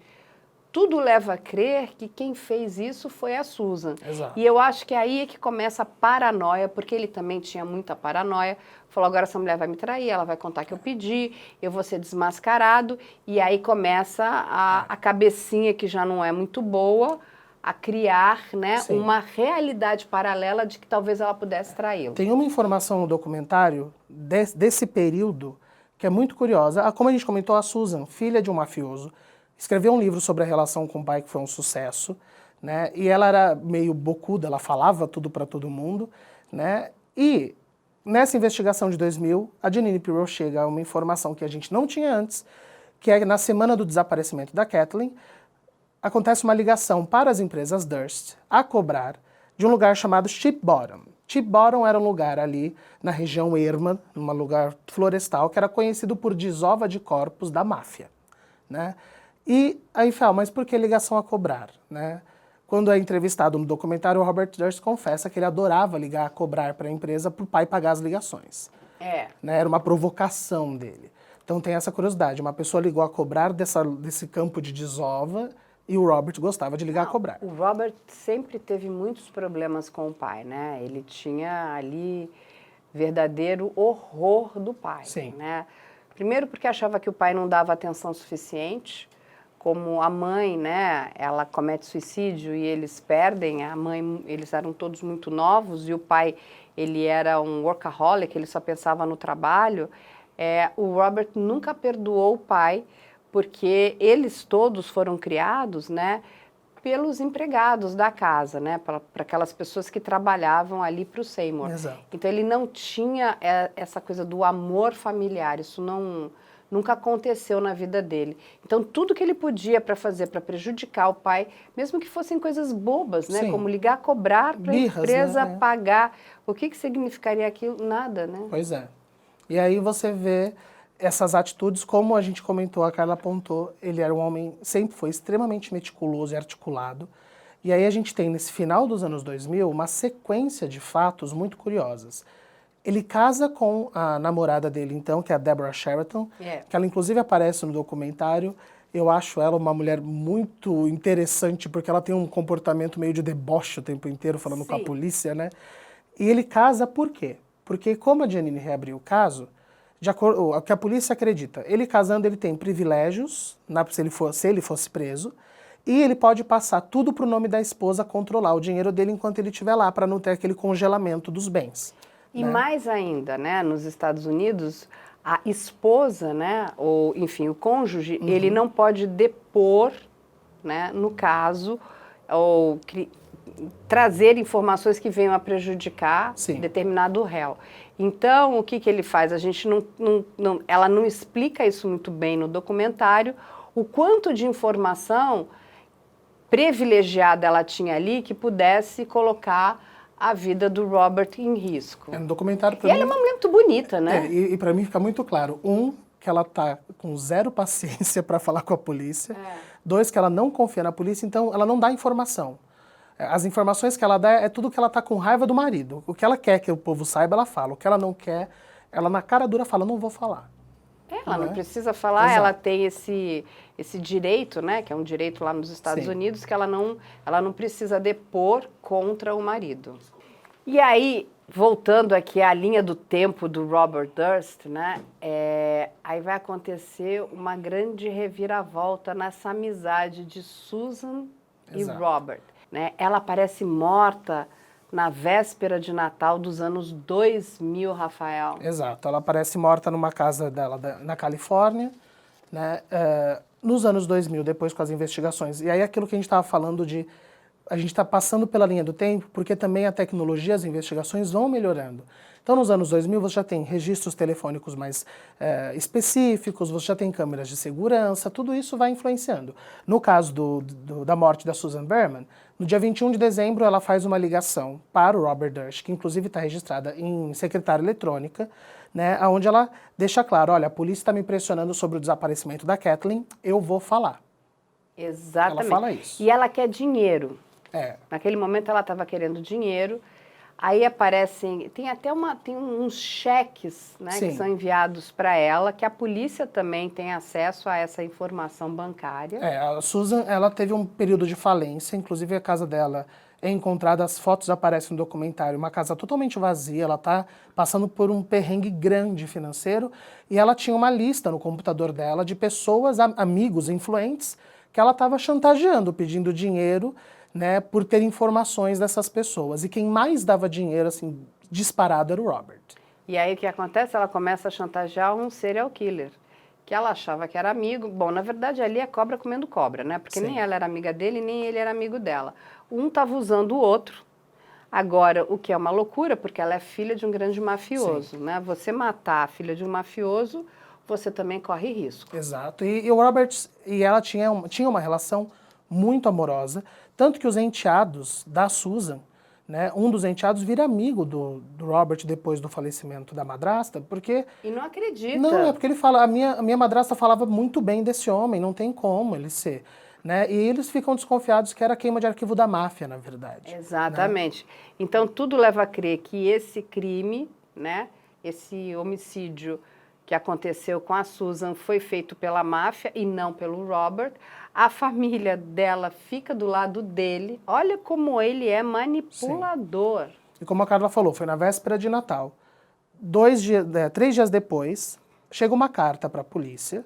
tudo leva a crer que quem fez isso foi a Susan. Exato. E eu acho que aí é que começa a paranoia, porque ele também tinha muita paranoia. Falou, agora essa mulher vai me trair, ela vai contar que eu pedi, eu vou ser desmascarado. E aí começa a cabecinha, que já não é muito boa, a criar, né, uma realidade paralela de que talvez ela pudesse traí-lo. Tem uma informação no documentário desse período que é muito curiosa. Como a gente comentou, a Susan, filha de um mafioso, escreveu um livro sobre a relação com o pai que foi um sucesso, né? E ela era meio bocuda, ela falava tudo para todo mundo, né? E nessa investigação de 2000, a Jeanine Pirro chega a uma informação que a gente não tinha antes, que é que na semana do desaparecimento da Kathleen, acontece uma ligação para as empresas Durst a cobrar de um lugar chamado Chip Bottom. Chip Bottom era um lugar ali na região Irma, num lugar florestal, que era conhecido por desova de corpos da máfia, né? E aí fala, mas por que ligação a cobrar? Né? Quando é entrevistado no documentário, o Robert Durst confessa que ele adorava ligar a cobrar para a empresa para o pai pagar as ligações. Né? Era uma provocação dele. Então tem essa curiosidade, uma pessoa ligou a cobrar desse campo de desova E o Robert gostava de ligar a cobrar. O Robert sempre teve muitos problemas com o pai, né? Ele tinha ali verdadeiro horror do pai, Sim. né? Primeiro porque achava que o pai não dava atenção suficiente, como a mãe, né? Ela comete suicídio e eles perdem a mãe, eles eram todos muito novos e o pai, ele era um workaholic, ele só pensava no trabalho. O Robert nunca perdoou o pai, porque eles todos foram criados, né, pelos empregados da casa, né, para aquelas pessoas que trabalhavam ali para o Seymour. Exato. Então ele não tinha essa coisa do amor familiar, isso nunca aconteceu na vida dele. Então tudo que ele podia para fazer para prejudicar o pai, mesmo que fossem coisas bobas, né, Sim. como ligar a cobrar para a empresa, né? pagar, o que significaria aquilo? Nada, né? Pois é. E aí você vê essas atitudes, como a gente comentou, a Carla apontou, ele era um homem, sempre foi extremamente meticuloso e articulado. E aí a gente tem, nesse final dos anos 2000, uma sequência de fatos muito curiosas. Ele casa com a namorada dele, então, que é a Deborah Sheraton, que ela inclusive aparece no documentário. Eu acho ela uma mulher muito interessante, porque ela tem um comportamento meio de deboche o tempo inteiro, falando com a polícia, né? E ele casa por quê? Porque como a Janine reabriu o caso, de acordo com o que a polícia acredita, ele casando ele tem privilégios, se ele fosse preso, e ele pode passar tudo para o nome da esposa, controlar o dinheiro dele enquanto ele estiver lá, para não ter aquele congelamento dos bens. E né? mais ainda, né, nos Estados Unidos, a esposa, né, ou enfim, o cônjuge, ele não pode depor, né, no caso, ou trazer informações que venham a prejudicar determinado réu. Então, o que ele faz? A gente ela não explica isso muito bem no documentário, o quanto de informação privilegiada ela tinha ali que pudesse colocar a vida do Robert em risco. No documentário, ela é uma mulher muito bonita, né? E para mim fica muito claro, que ela tá com zero paciência para falar com a polícia, 2, que ela não confia na polícia, então ela não dá informação. As informações que ela dá é tudo que ela tá com raiva do marido. O que ela quer que o povo saiba, ela fala. O que ela não quer, ela na cara dura fala, não vou falar. Ela não precisa falar, Exato. ela tem esse direito, né, que é um direito lá nos Estados Unidos, que ela não precisa depor contra o marido. E aí, voltando aqui à linha do tempo do Robert Durst, né, aí vai acontecer uma grande reviravolta nessa amizade de Susan e Robert. Né? Ela aparece morta na véspera de Natal dos anos 2000, Rafael. Exato, ela aparece morta numa casa dela na Califórnia, né, nos anos 2000, depois com as investigações. E aí aquilo que a gente estava falando de... A gente está passando pela linha do tempo, porque também a tecnologia, as investigações vão melhorando. Então, nos anos 2000, você já tem registros telefônicos mais específicos, você já tem câmeras de segurança, tudo isso vai influenciando. No caso da morte da Susan Berman, no dia 21 de dezembro, ela faz uma ligação para o Robert Durst, que inclusive está registrada em secretária eletrônica, né, onde ela deixa claro, olha, a polícia está me pressionando sobre o desaparecimento da Kathleen, eu vou falar. Exatamente. Ela fala isso. E ela quer dinheiro. É. Naquele momento ela estava querendo dinheiro. Aí aparecem, tem uns cheques, né, que são enviados para ela, que a polícia também tem acesso a essa informação bancária. A Susan, ela teve um período de falência, inclusive a casa dela é encontrada, as fotos aparecem no documentário, uma casa totalmente vazia, ela está passando por um perrengue grande financeiro, e ela tinha uma lista no computador dela de pessoas, amigos, influentes, que ela estava chantageando, pedindo dinheiro, né, por ter informações dessas pessoas. E quem mais dava dinheiro, assim, disparado, era o Robert. E aí o que acontece? Ela começa a chantagear um serial killer, que ela achava que era amigo. Bom, na verdade ali é cobra comendo cobra, né? Porque nem ela era amiga dele, nem ele era amigo dela. Um estava usando o outro. Agora, o que é uma loucura, porque ela é filha de um grande mafioso, né? Você matar a filha de um mafioso, você também corre risco. Exato. E o Robert e ela tinha uma relação muito amorosa, tanto que os enteados da Susan, né, um dos enteados vira amigo do Robert depois do falecimento da madrasta, porque... E não acredita. Não, é porque ele fala, a minha madrasta falava muito bem desse homem, não tem como ele ser. Né? E eles ficam desconfiados que era queima de arquivo da máfia, na verdade. Exatamente. Né? Então, tudo leva a crer que esse crime, né, esse homicídio que aconteceu com a Susan foi feito pela máfia e não pelo Robert. A família dela fica do lado dele. Olha como ele é manipulador. Sim. E como a Carla falou, foi na véspera de Natal. 3 dias depois, chega uma carta para a polícia,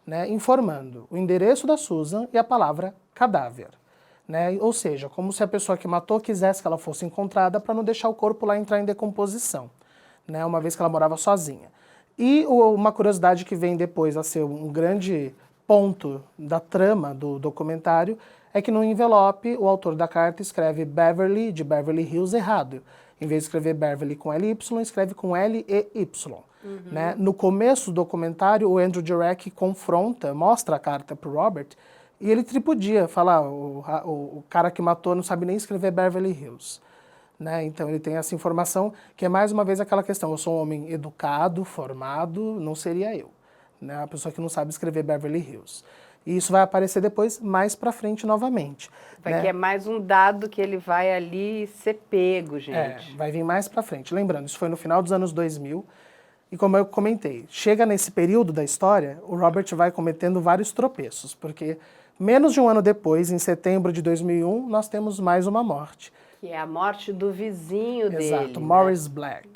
né, informando o endereço da Susan e a palavra cadáver. Né? Ou seja, como se a pessoa que matou quisesse que ela fosse encontrada para não deixar o corpo lá entrar em decomposição, né, uma vez que ela morava sozinha. E uma curiosidade que vem depois a ser um grande ponto da trama do documentário é que no envelope o autor da carta escreve Beverly, de Beverly Hills, errado. Em vez de escrever Beverly com L-Y, escreve com L-E-Y. Né? No começo do documentário, o Andrew Jurek confronta, mostra a carta para o Robert, e ele tripudia, fala, o cara que matou não sabe nem escrever Beverly Hills. Né? Então ele tem essa informação que é mais uma vez aquela questão, eu sou um homem educado, formado, não seria eu. Né? A pessoa que não sabe escrever Beverly Hills. E isso vai aparecer depois, mais pra frente novamente. Vai que é mais um dado que ele vai ali ser pego, gente. Vai vir mais pra frente. Lembrando, isso foi no final dos anos 2000, e como eu comentei, chega nesse período da história, o Robert vai cometendo vários tropeços, porque menos de um ano depois, em setembro de 2001, nós temos mais uma morte. Que é a morte do vizinho dele. Exato, Morris Black.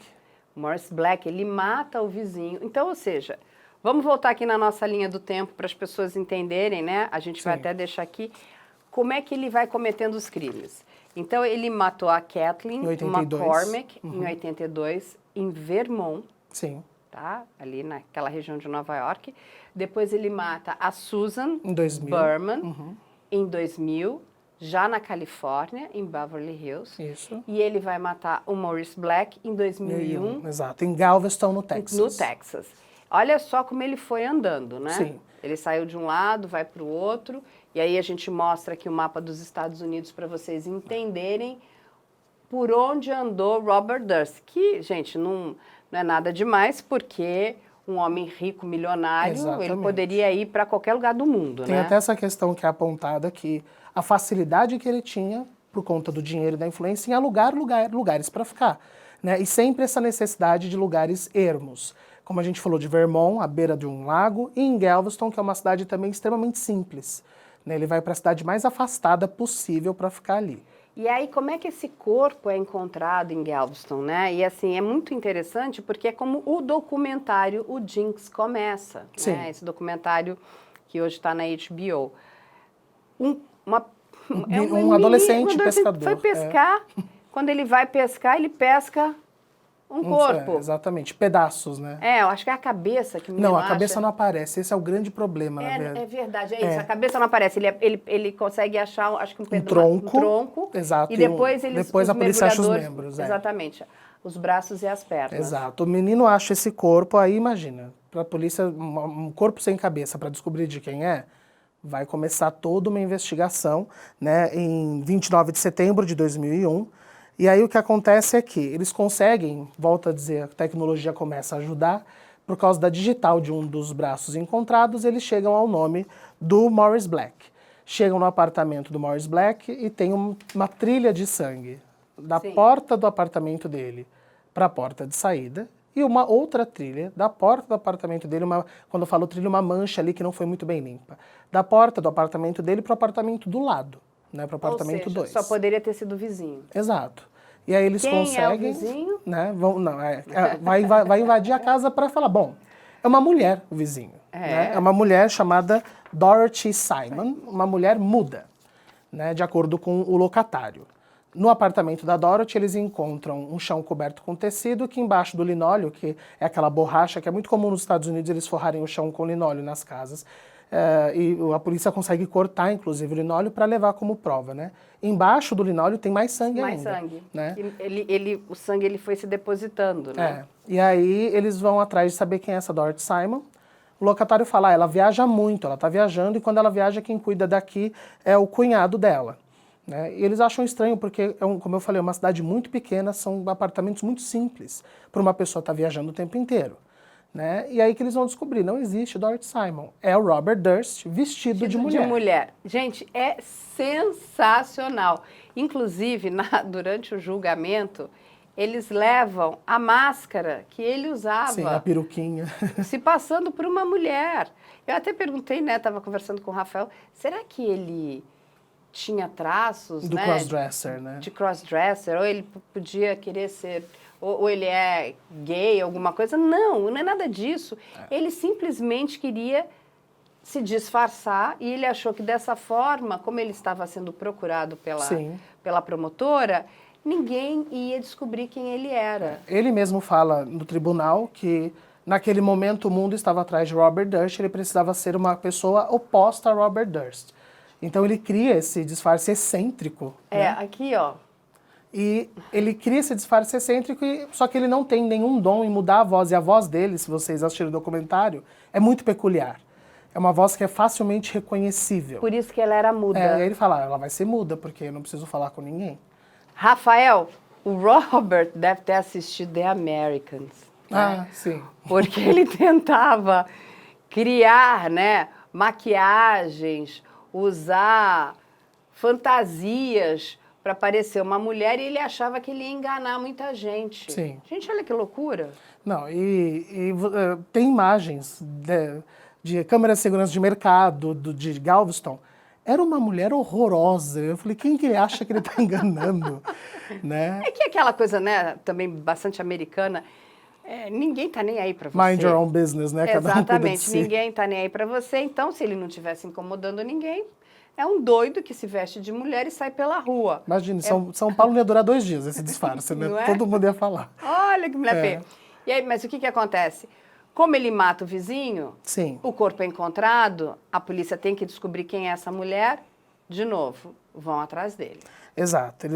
Morris Black, ele mata o vizinho. Então, ou seja, vamos voltar aqui na nossa linha do tempo para as pessoas entenderem, né? A gente vai até deixar aqui como é que ele vai cometendo os crimes. Então, ele matou a Kathleen McCormick em 82, em Vermont. Sim. Tá? Ali naquela região de Nova York. Depois ele mata a Susan em 2000. Berman em 2000. Já na Califórnia, em Beverly Hills. Isso. E ele vai matar o Morris Black em 2001. Exato, em Galveston, no Texas. No Texas. Olha só como ele foi andando, né? Sim. Ele saiu de um lado, vai para o outro, e aí a gente mostra aqui o mapa dos Estados Unidos para vocês entenderem por onde andou Robert Durst. Que, gente, não é nada demais, porque um homem rico, milionário, Exatamente. Ele poderia ir para qualquer lugar do mundo, Tem né? até essa questão que é apontada que a facilidade que ele tinha, por conta do dinheiro e da influência, em alugar lugares para ficar. Né? E sempre essa necessidade de lugares ermos. Como a gente falou de Vermont, à beira de um lago, e em Galveston, que é uma cidade também extremamente simples. Né? Ele vai para a cidade mais afastada possível para ficar ali. E aí, como é que esse corpo é encontrado em Galveston, né? E assim, é muito interessante porque é como o documentário O Jinx começa. Sim. Né? Esse documentário que hoje está na HBO. Um adolescente pescador. Foi pescar. Quando ele vai pescar, ele pesca um corpo. Exatamente, pedaços, né? Eu acho que é a cabeça que me Não, a cabeça não aparece, esse é o grande problema, na verdade. É verdade, é isso, a cabeça não aparece, ele consegue achar, acho que um tronco, exato, e depois a polícia acha os membros. Exatamente, os braços e as pernas. Exato, o menino acha esse corpo, aí imagina, para a polícia, um corpo sem cabeça para descobrir de quem é, vai começar toda uma investigação, né, em 29 de setembro de 2001, e aí o que acontece é que eles conseguem, volto a dizer, a tecnologia começa a ajudar, por causa da digital de um dos braços encontrados, eles chegam ao nome do Morris Black. Chegam no apartamento do Morris Black e tem uma trilha de sangue da porta do apartamento dele para a porta de saída, e uma outra trilha da porta do apartamento dele, quando eu falo trilha, uma mancha ali que não foi muito bem limpa, da porta do apartamento dele para o apartamento do lado. Né, para o apartamento 2. Só poderia ter sido o vizinho. Exato. E aí eles conseguem... Quem é o vizinho? Né, vai invadir a casa para falar, bom, é uma mulher o vizinho. Né, é uma mulher chamada Dorothy Simon, uma mulher muda, né, de acordo com o locatário. No apartamento da Dorothy, eles encontram um chão coberto com tecido, que embaixo do linóleo, que é aquela borracha que é muito comum nos Estados Unidos, eles forrarem o chão com linóleo nas casas. E a polícia consegue cortar, inclusive, o linóleo para levar como prova, né? Embaixo do linóleo tem mais sangue ainda. Mais sangue. Né? O sangue ele foi se depositando, né? E aí eles vão atrás de saber quem é essa Dorothy Simon. O locatário fala, ela viaja muito, ela está viajando, e quando ela viaja, quem cuida daqui é o cunhado dela. Né? E eles acham estranho, porque, como eu falei, é uma cidade muito pequena, são apartamentos muito simples para uma pessoa estar viajando o tempo inteiro. Né? E aí que eles vão descobrir, não existe Dorothy Simon, é o Robert Durst vestido de mulher. Gente, é sensacional. Inclusive, durante o julgamento, eles levam a máscara que ele usava. Sim, a peruquinha. Se passando por uma mulher. Eu até perguntei, né, estava conversando com o Rafael, será que ele tinha traços, Do né, crossdresser, né? de crossdresser, ou ele podia querer ser, ou ele é gay, alguma coisa? Não, não é nada disso. Ele simplesmente queria se disfarçar e ele achou que dessa forma, como ele estava sendo procurado pela promotora, ninguém ia descobrir quem ele era. Ele mesmo fala no tribunal que naquele momento o mundo estava atrás de Robert Durst, ele precisava ser uma pessoa oposta a Robert Durst. Então ele cria esse disfarce excêntrico. É, aqui, ó. E ele cria esse disfarce excêntrico, só que ele não tem nenhum dom em mudar a voz. E a voz dele, se vocês assistiram o documentário, é muito peculiar. É uma voz que é facilmente reconhecível. Por isso que ela era muda. E aí ele fala, ela vai ser muda, porque eu não preciso falar com ninguém. Rafael, o Robert deve ter assistido The Americans. Ah, sim. Porque ele tentava criar, né, maquiagens, usar fantasias para parecer uma mulher e ele achava que ele ia enganar muita gente. Sim. Gente, olha que loucura. Não, tem imagens de câmeras de segurança de mercado, de Galveston. Era uma mulher horrorosa. Eu falei, quem que ele acha que ele está enganando? Né? É que aquela coisa, né, também bastante americana, ninguém tá nem aí para você. Mind your own business, né? Cada um cuida de Exatamente, si. ninguém tá nem aí para você. Então, se ele não estivesse incomodando ninguém, é um doido que se veste de mulher e sai pela rua. Imagina, São Paulo não ia durar 2 dias esse disfarce, né? Não é? Todo mundo ia falar. Olha que mulher feia. E aí, mas o que acontece? Como ele mata o vizinho, Sim. o corpo é encontrado, a polícia tem que descobrir quem é essa mulher, de novo, vão atrás dele. Exato.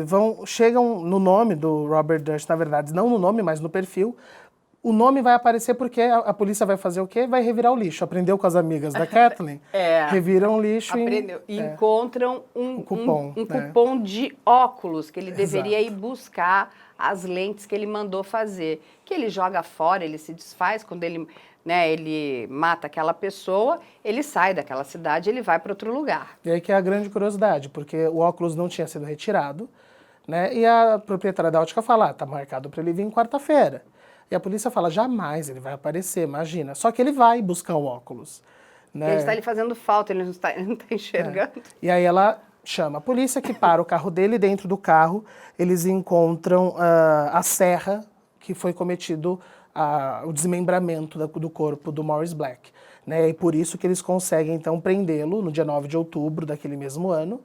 Chegam no nome do Robert Durst, na verdade, não no nome, mas no perfil. O nome vai aparecer porque a polícia vai fazer o quê? Vai revirar o lixo. Aprendeu com as amigas da Kathleen? Reviram o lixo e encontram um cupom, cupom de óculos que ele Exato. deveria ir buscar as lentes que ele mandou fazer. Que ele joga fora, ele se desfaz. Quando ele mata aquela pessoa, ele sai daquela cidade, ele vai para outro lugar. E aí que é a grande curiosidade, porque o óculos não tinha sido retirado, né? E a proprietária da ótica fala, tá marcado para ele vir em quarta-feira. E a polícia fala, jamais ele vai aparecer, imagina. Só que ele vai buscar o óculos. Né? Ele está ali fazendo falta, ele não está enxergando. E aí ela chama a polícia que para o carro dele. Dentro do carro, eles encontram a serra que foi cometido o desmembramento do corpo do Morris Black. Né? E por isso que eles conseguem, então, prendê-lo no dia 9 de outubro daquele mesmo ano.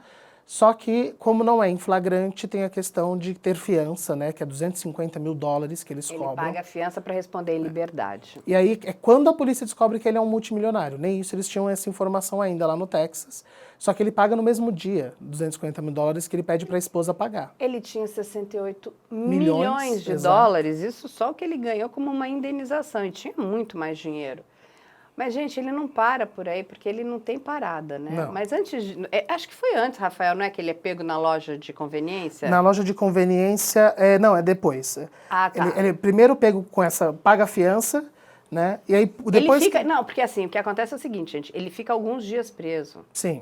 Só que, como não é em flagrante, tem a questão de ter fiança, né, que é $250 mil que eles cobram. Ele paga a fiança para responder em liberdade. E aí é quando a polícia descobre que ele é um multimilionário. Nem isso eles tinham essa informação ainda lá no Texas. Só que ele paga no mesmo dia, $250 mil que ele pede para a esposa pagar. Ele tinha 68 milhões de dólares, isso só o que ele ganhou como uma indenização. E tinha muito mais dinheiro. Mas, gente, ele não para por aí, porque ele não tem parada, né? Não. Mas acho que foi antes, Rafael, não é que ele é pego na loja de conveniência? Na loja de conveniência, não, é depois. Ah, tá. Ele primeiro pego com paga a fiança, né? E aí depois... Não, porque assim, o que acontece é o seguinte, gente, ele fica alguns dias preso. Sim.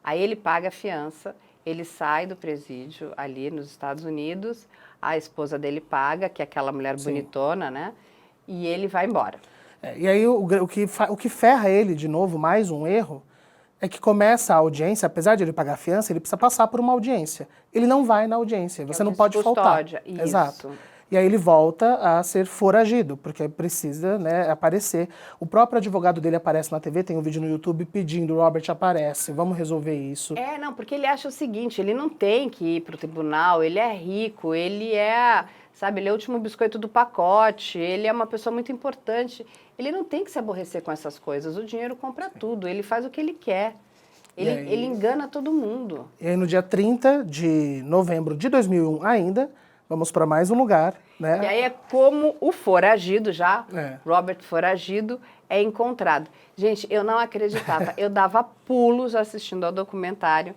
Aí ele paga a fiança, ele sai do presídio ali nos Estados Unidos, a esposa dele paga, que é aquela mulher bonitona, né? E ele vai embora. E aí o que ferra ele, de novo, mais um erro, é que começa a audiência, apesar de ele pagar a fiança, ele precisa passar por uma audiência. Ele não vai na audiência, você não pode faltar. Isso. Exato. E aí ele volta a ser foragido, porque precisa, né, aparecer. O próprio advogado dele aparece na TV, tem um vídeo no YouTube pedindo, Robert, aparece, vamos resolver isso. Não, porque ele acha o seguinte, ele não tem que ir para o tribunal, ele é rico, ele é, sabe, ele é o último biscoito do pacote, ele é uma pessoa muito importante. Ele não tem que se aborrecer com essas coisas, o dinheiro compra tudo, ele faz o que ele quer. Ele engana todo mundo. E aí no dia 30 de novembro de 2001 ainda, vamos para mais um lugar, né? E aí é como o foragido já, Robert foragido, é encontrado. Gente, eu não acreditava, eu dava pulos assistindo ao documentário,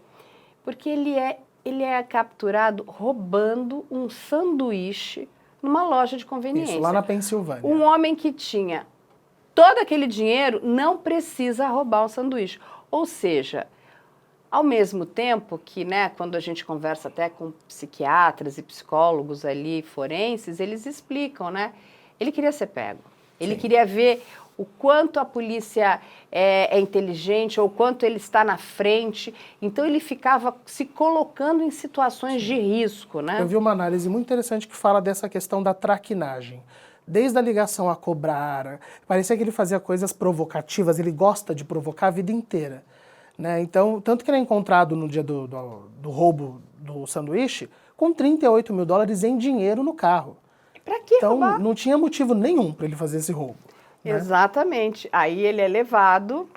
porque ele é capturado roubando um sanduíche numa loja de conveniência. Isso, lá na Pensilvânia. Um homem que tinha todo aquele dinheiro não precisa roubar um sanduíche. Ou seja, Ao mesmo tempo que, né, quando a gente conversa até com psiquiatras e psicólogos ali, forenses, eles explicam, né? Ele queria ser pego. Ele queria ver o quanto a polícia é inteligente ou o quanto ele está na frente. Então, ele ficava se colocando em situações de risco, né? Eu vi uma análise muito interessante que fala dessa questão da traquinagem. Desde a ligação a cobrar, parecia que ele fazia coisas provocativas, ele gosta de provocar a vida inteira. Né? Então, tanto que ele é encontrado no dia do roubo do sanduíche com $38 mil em dinheiro no carro. Pra que então, roubar? Não tinha motivo nenhum para ele fazer esse roubo. Né? Exatamente. Aí ele é levado,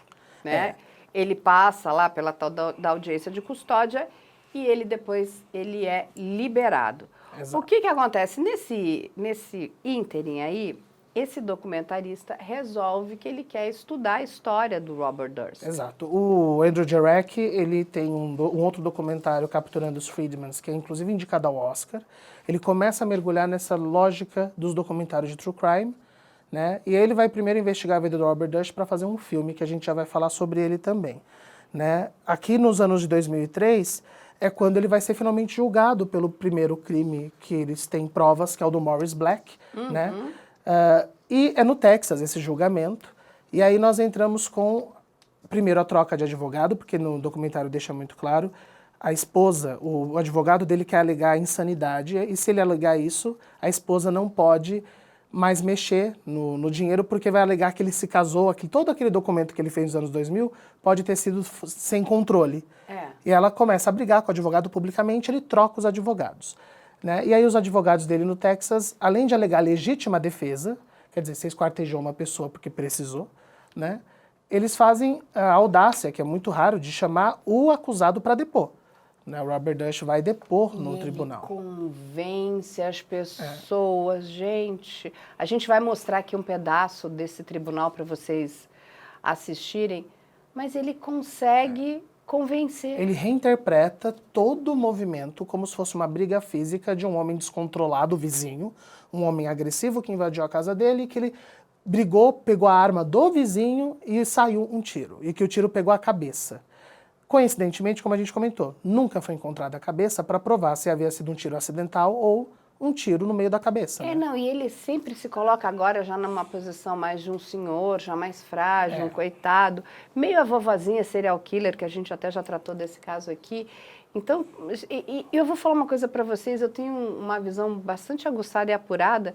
né? Ele passa lá pela tal da audiência de custódia e ele depois ele é liberado. Exato. O que acontece? Nesse ínterim aí, esse documentarista resolve que ele quer estudar a história do Robert Durst. Exato. O Andrew Jarecki, ele tem um outro documentário, Capturando os Friedmans, que é inclusive indicado ao Oscar. Ele começa a mergulhar nessa lógica dos documentários de true crime, né? E ele vai primeiro investigar a vida do Robert Durst para fazer um filme, que a gente já vai falar sobre ele também. Né? Aqui nos anos de 2003, é quando ele vai ser finalmente julgado pelo primeiro crime que eles têm provas, que é o do Morris Black, né? E é no Texas esse julgamento, e aí nós entramos com, primeiro, a troca de advogado, porque no documentário deixa muito claro, a esposa, o advogado dele quer alegar insanidade, e se ele alegar isso, a esposa não pode mais mexer no dinheiro, porque vai alegar que ele se casou, que todo aquele documento que ele fez nos anos 2000 pode ter sido sem controle. E ela começa a brigar com o advogado publicamente, ele troca os advogados. Né? E aí os advogados dele no Texas, além de alegar legítima defesa, quer dizer, você esquartejou uma pessoa porque precisou, né? Eles fazem a audácia, que é muito raro, de chamar o acusado para depor. Né? O Robert Durst vai depor no tribunal. Ele convence as pessoas. Gente, a gente vai mostrar aqui um pedaço desse tribunal para vocês assistirem, mas ele consegue convencer. Ele reinterpreta todo o movimento como se fosse uma briga física de um homem descontrolado, vizinho, um homem agressivo que invadiu a casa dele, que ele brigou, pegou a arma do vizinho e saiu um tiro, e que o tiro pegou a cabeça. Coincidentemente, como a gente comentou, nunca foi encontrada a cabeça para provar se havia sido um tiro acidental ou um tiro no meio da cabeça. Né? Não, e ele sempre se coloca agora já numa posição mais de um senhor, já mais frágil, um coitado, meio a vovozinha serial killer, que a gente até já tratou desse caso aqui. Então, eu vou falar uma coisa para vocês, eu tenho uma visão bastante aguçada e apurada,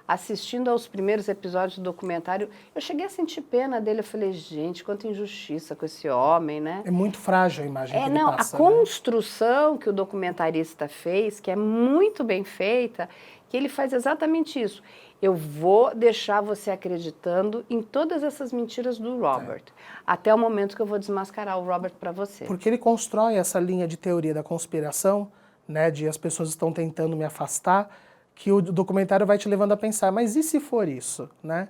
assistindo aos primeiros episódios do documentário, eu cheguei a sentir pena dele, eu falei, gente, quanta injustiça com esse homem, né? É muito frágil a imagem que ele passa. A construção que o documentarista fez, que é muito bem feita, que ele faz exatamente isso. Eu vou deixar você acreditando em todas essas mentiras do Robert, até o momento que eu vou desmascarar o Robert para você. Porque ele constrói essa linha de teoria da conspiração, né, de as pessoas estão tentando me afastar, que o documentário vai te levando a pensar, mas e se for isso, né?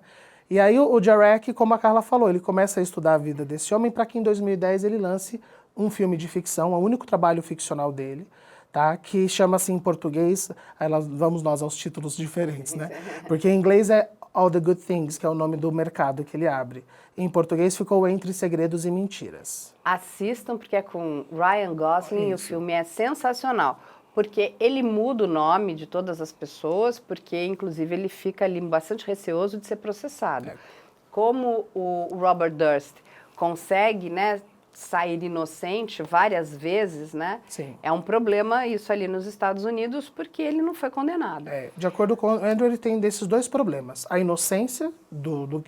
E aí o Jarecki, como a Carla falou, ele começa a estudar a vida desse homem para que em 2010 ele lance um filme de ficção, é o único trabalho ficcional dele, tá? Que chama-se em português, aí vamos nós aos títulos diferentes, né? Porque em inglês é All the Good Things, que é o nome do mercado que ele abre. Em português ficou Entre Segredos e Mentiras. Assistam, porque é com Ryan Gosling e o filme é sensacional. Porque ele muda o nome de todas as pessoas, porque, inclusive, ele fica ali bastante receoso de ser processado. Como o Robert Durst consegue, né, sair inocente várias vezes, né? Sim. É um problema isso ali nos Estados Unidos, porque ele não foi condenado. De acordo com o Andrew, ele tem desses dois problemas. A inocência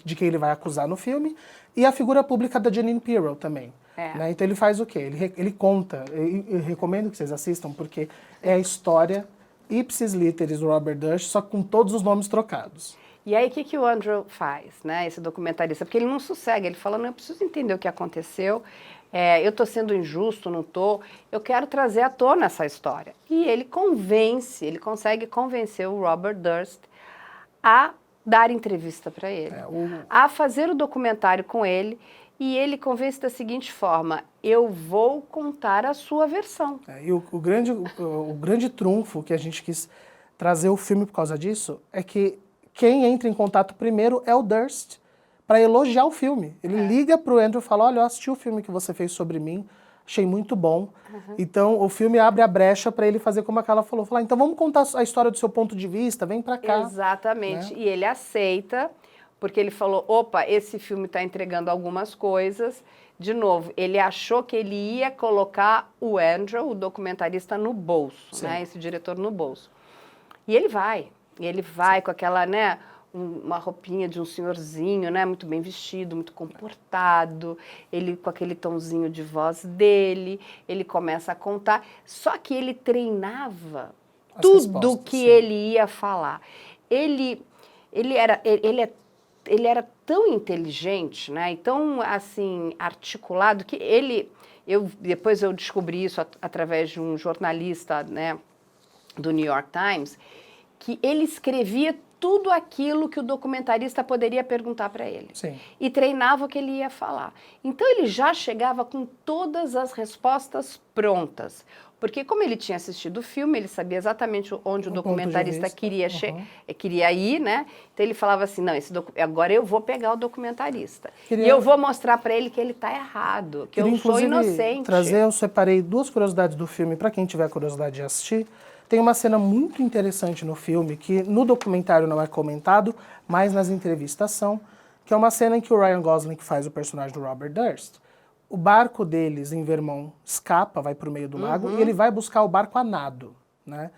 de quem ele vai acusar no filme e a figura pública da Jeanine Pirro também. Né? Então ele faz o quê? Ele conta, eu recomendo que vocês assistam, porque é a história ipsis literis do Robert Durst, só com todos os nomes trocados. E aí o que o Andrew faz, né, esse documentarista? Porque ele não sossega, ele fala, não, eu preciso entender o que aconteceu, eu estou sendo injusto, não estou, eu quero trazer à tona essa história. E ele consegue convencer o Robert Durst a dar entrevista para ele, a fazer o documentário com ele. E ele convence da seguinte forma, eu vou contar a sua versão. E o grande trunfo que a gente quis trazer o filme por causa disso é que quem entra em contato primeiro é o Durst, para elogiar o filme. Ele liga para o Andrew e fala, olha, eu assisti o filme que você fez sobre mim, Achei muito bom. Então, o filme abre a brecha para ele fazer como a Carla falou. Falar, então vamos contar a história do seu ponto de vista, vem para cá. Exatamente. Né? E ele aceita, porque ele falou, opa, esse filme está entregando algumas coisas. De novo, ele achou que ele ia colocar o Andrew, o documentarista, no bolso, né? Esse diretor no bolso. E ele vai. Com aquela, né, uma roupinha de um senhorzinho, né, muito bem vestido, muito comportado, ele com aquele tomzinho de voz dele, ele começa a contar, só que ele treinava tudo que ele ia falar. Ele era tão inteligente, né, e tão, assim, articulado, que depois eu descobri isso através de um jornalista, né, do New York Times, que ele escrevia tudo aquilo que o documentarista poderia perguntar para ele. Sim. E treinava o que ele ia falar. Então, ele já chegava com todas as respostas prontas. Porque, como ele tinha assistido o filme, ele sabia exatamente onde o documentarista queria ir, né? Então, ele falava assim, não, agora eu vou pegar o documentarista. E eu vou mostrar para ele que ele está errado, que eu sou inocente. Eu separei 2 curiosidades do filme para quem tiver curiosidade de assistir. Tem uma cena muito interessante no filme, que no documentário não é comentado, mas nas entrevistas são, que é uma cena em que o Ryan Gosling, que faz o personagem do Robert Durst, o barco deles em Vermont escapa, vai para o meio do lago, e ele vai buscar o barco a nado. Né?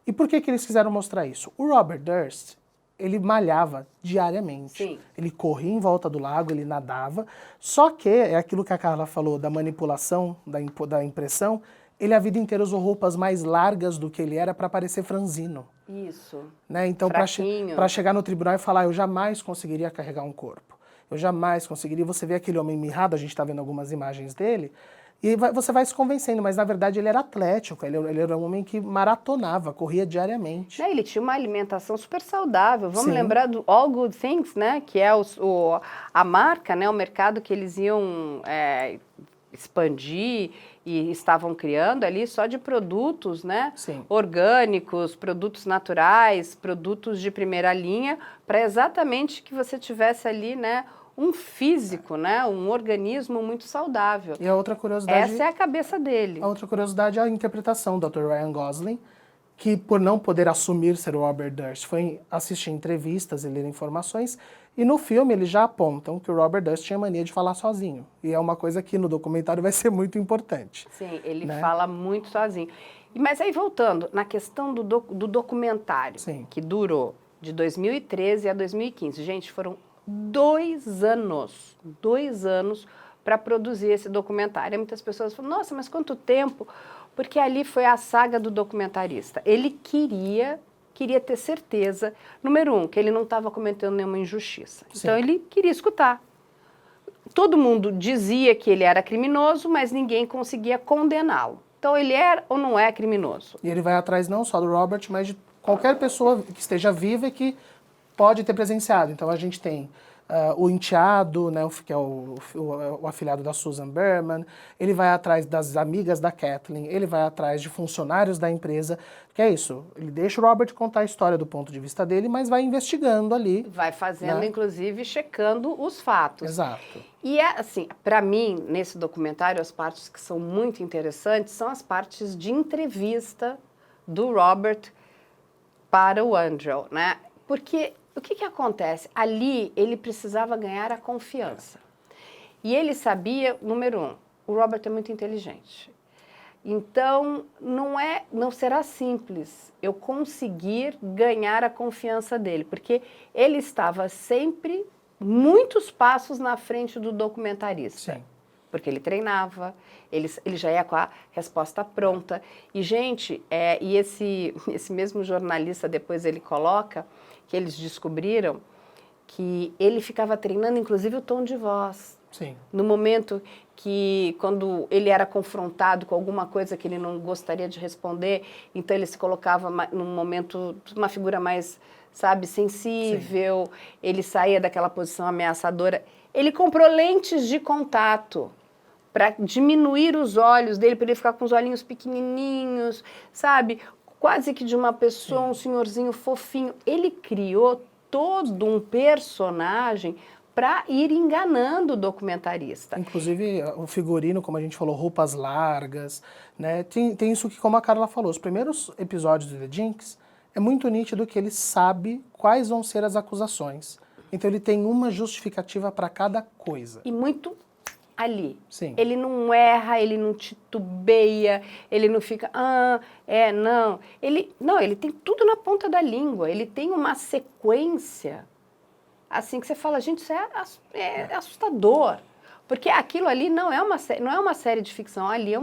E por que eles quiseram mostrar isso? O Robert Durst, ele malhava diariamente. Sim. Ele corria em volta do lago, ele nadava, só que, é aquilo que a Carla falou, da manipulação, da impressão, ele a vida inteira usou roupas mais largas do que ele era para parecer franzino. Isso. Né? Então, para chegar no tribunal e falar, eu jamais conseguiria carregar um corpo. Eu jamais conseguiria. Você vê aquele homem mirrado, a gente está vendo algumas imagens dele, e você vai se convencendo, mas na verdade ele era atlético, ele era um homem que maratonava, corria diariamente. Ele tinha uma alimentação super saudável. Vamos lembrar do All Good Things, né? Que é a marca, né? O mercado que eles iam expandir e estavam criando ali só de produtos, né? Sim. Orgânicos, produtos naturais, produtos de primeira linha, para exatamente que você tivesse ali, né, um físico, né, um organismo muito saudável. E a outra curiosidade... Essa é a cabeça dele. A outra curiosidade é a interpretação do Dr. Ryan Gosling, que por não poder assumir ser o Robert Durst, foi assistir entrevistas e ler informações, e no filme eles já apontam que o Robert Durst tinha mania de falar sozinho. E é uma coisa que no documentário vai ser muito importante. Sim, ele fala muito sozinho. Mas aí voltando, na questão do documentário, que durou de 2013 a 2015. Gente, foram 2 anos para produzir esse documentário. E muitas pessoas falam, nossa, mas quanto tempo? Porque ali foi a saga do documentarista. Ele queria ter certeza, número 1, que ele não estava cometendo nenhuma injustiça. Sim. Então, ele queria escutar. Todo mundo dizia que ele era criminoso, mas ninguém conseguia condená-lo. Então, ele é ou não é criminoso? E ele vai atrás não só do Robert, mas de qualquer pessoa que esteja viva e que pode ter presenciado. Então, a gente tem o enteado, né, que é o afilhado da Susan Berman, ele vai atrás das amigas da Kathleen, ele vai atrás de funcionários da empresa, que é isso, ele deixa o Robert contar a história do ponto de vista dele, mas vai investigando ali. Vai fazendo, né? Inclusive, checando os fatos. Exato. E, assim, para mim, nesse documentário, as partes que são muito interessantes são as partes de entrevista do Robert para o Andrew, né? Porque o que acontece? Ali, ele precisava ganhar a confiança. E ele sabia, número 1, o Robert é muito inteligente. Então, não será simples eu conseguir ganhar a confiança dele, porque ele estava sempre muitos passos na frente do documentarista. Sim. Porque ele treinava, ele já ia com a resposta pronta. E, gente, esse mesmo jornalista, depois ele coloca que eles descobriram que ele ficava treinando, inclusive, o tom de voz. Sim. No momento que, quando ele era confrontado com alguma coisa que ele não gostaria de responder, então ele se colocava num momento, uma figura mais, sabe, sensível, ele saía daquela posição ameaçadora. Ele comprou lentes de contato para diminuir os olhos dele, para ele ficar com os olhinhos pequenininhos, sabe? Quase que de uma pessoa, um senhorzinho fofinho. Ele criou todo um personagem para ir enganando o documentarista. Inclusive, o figurino, como a gente falou, roupas largas, né? Tem isso que, como a Carla falou, os primeiros episódios do The Jinx, é muito nítido que ele sabe quais vão ser as acusações. Então ele tem uma justificativa para cada coisa. E muito ali. Sim. Ele não erra, ele não titubeia, ele não fica, não. Ele tem tudo na ponta da língua, ele tem uma sequência, assim, que você fala, gente, isso é assustador. Porque aquilo ali não é uma série de ficção, ali é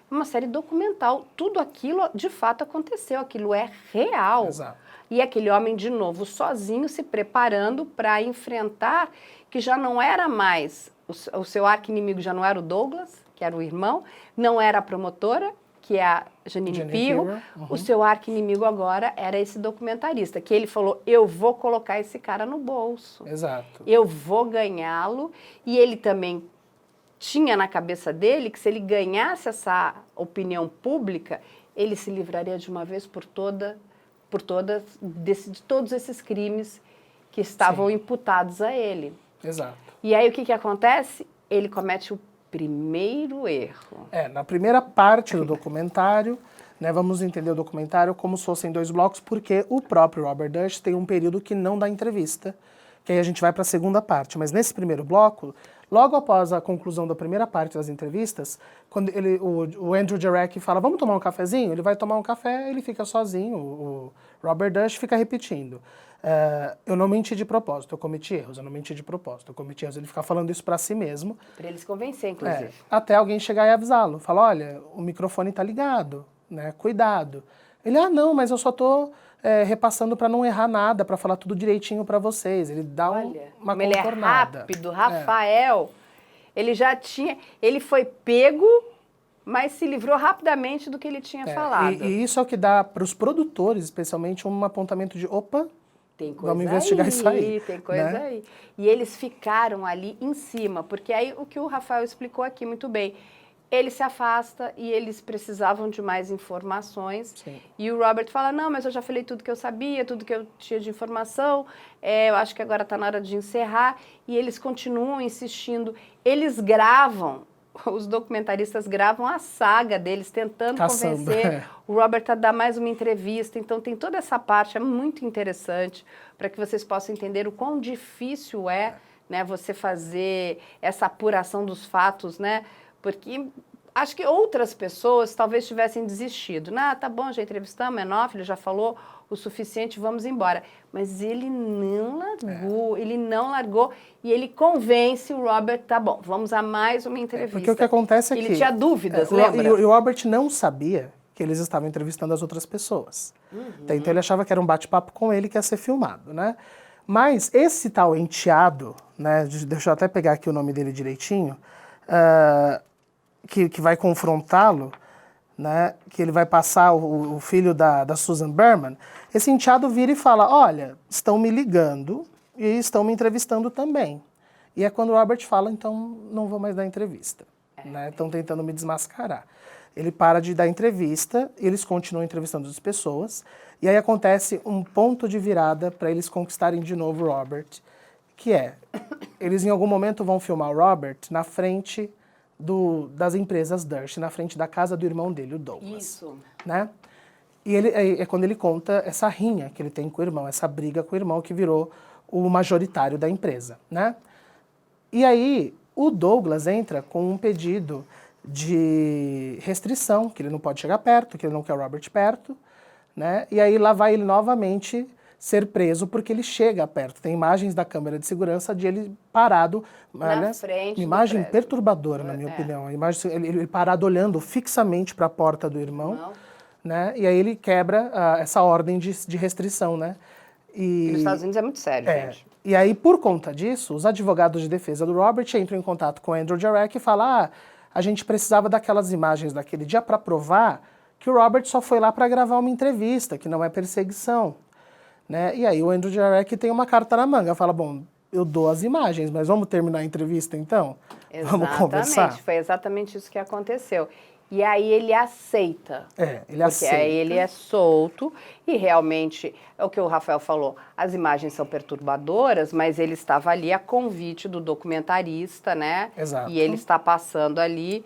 uma série documental. Tudo aquilo, de fato, aconteceu, aquilo é real. Exato. E aquele homem, de novo, sozinho, se preparando para enfrentar, que já não era mais, o seu arqui-inimigo já não era o Douglas, que era o irmão, não era a promotora, que é a Jeanine Pirro, o seu arqui-inimigo agora era esse documentarista, que ele falou, eu vou colocar esse cara no bolso. Exato. Eu vou ganhá-lo, e ele também tinha na cabeça dele que se ele ganhasse essa opinião pública, ele se livraria de uma vez por todas de todos esses crimes que estavam imputados a ele. Exato. E aí o que acontece? Ele comete o primeiro erro. Na primeira parte do documentário, né, vamos entender o documentário como se fossem 2 blocos, porque o próprio Robert Durst tem um período que não dá entrevista, que aí a gente vai para a segunda parte. Mas nesse primeiro bloco, logo após a conclusão da primeira parte das entrevistas, quando o Andrew Jarecki fala, vamos tomar um cafezinho? Ele vai tomar um café, ele fica sozinho, o Robert Durst fica repetindo. Eu não menti de propósito, eu cometi erros, eu não menti de propósito, eu cometi erros. Ele fica falando isso para si mesmo. Para ele se convencer, inclusive. Até alguém chegar e avisá-lo. Fala, olha, o microfone tá ligado, né? Cuidado. Ele, não, mas eu só tô repassando para não errar nada, para falar tudo direitinho para vocês. Ele dá uma contornada. Ele é rápido, Rafael. Ele foi pego, mas se livrou rapidamente do que ele tinha falado. E isso é o que dá para os produtores, especialmente, um apontamento de, opa, tem coisa vamos investigar isso aí. Tem coisa aí. E eles ficaram ali em cima, porque aí o que o Rafael explicou aqui muito bem, ele se afasta e eles precisavam de mais informações. Sim. E o Robert fala, não, mas eu já falei tudo que eu sabia, tudo que eu tinha de informação, eu acho que agora está na hora de encerrar. E eles continuam insistindo. Eles gravam, os documentaristas gravam a saga deles, tentando convencer o Robert a dar mais uma entrevista. Então tem toda essa parte, é muito interessante, para que vocês possam entender o quão difícil né, você fazer essa apuração dos fatos, né? Porque acho que outras pessoas talvez tivessem desistido. Tá bom, já entrevistamos, ele já falou o suficiente, vamos embora. Mas ele não largou, e ele convence o Robert, tá bom, vamos a mais uma entrevista. Porque o que acontece é que... Ele tinha dúvidas, lembra? E o Robert não sabia que eles estavam entrevistando as outras pessoas. Então ele achava que era um bate-papo com ele que ia ser filmado, né? Mas esse tal enteado, né, deixa eu até pegar aqui o nome dele direitinho, que vai confrontá-lo, né, que ele vai passar o filho da Susan Berman, esse enteado vira e fala, olha, estão me ligando e estão me entrevistando também. E é quando o Robert fala, então não vou mais dar entrevista. Né, estão tentando me desmascarar. Ele para de dar entrevista, eles continuam entrevistando as pessoas, e aí acontece um ponto de virada para eles conquistarem de novo o Robert, que eles em algum momento vão filmar o Robert na frente das empresas Durst, na frente da casa do irmão dele, o Douglas. Isso. Né? E é quando ele conta essa rinha que ele tem com o irmão, essa briga com o irmão que virou o majoritário da empresa. Né? E aí o Douglas entra com um pedido de restrição, que ele não pode chegar perto, que ele não quer o Robert perto, né? E aí lá vai ele novamente ser preso porque ele chega perto. Tem imagens da câmera de segurança de ele parado, na frente, imagem perturbadora, na minha opinião. Ele parado olhando fixamente para a porta do irmão, né? E aí ele quebra essa ordem de restrição, né? E nos Estados Unidos é muito sério, gente. E aí, por conta disso, os advogados de defesa do Robert entram em contato com o Andrew Jarecki e falam, a gente precisava daquelas imagens daquele dia para provar que o Robert só foi lá para gravar uma entrevista, que não é perseguição. Né? E aí o Andrew Jarecki tem uma carta na manga, fala, bom, eu dou as imagens, mas vamos terminar a entrevista então? Exatamente, vamos conversar? Foi exatamente isso que aconteceu. E aí ele aceita. Ele aceita. Porque aí ele é solto e realmente, é o que o Rafael falou, as imagens são perturbadoras, mas ele estava ali a convite do documentarista, né? Exato. E ele está passando ali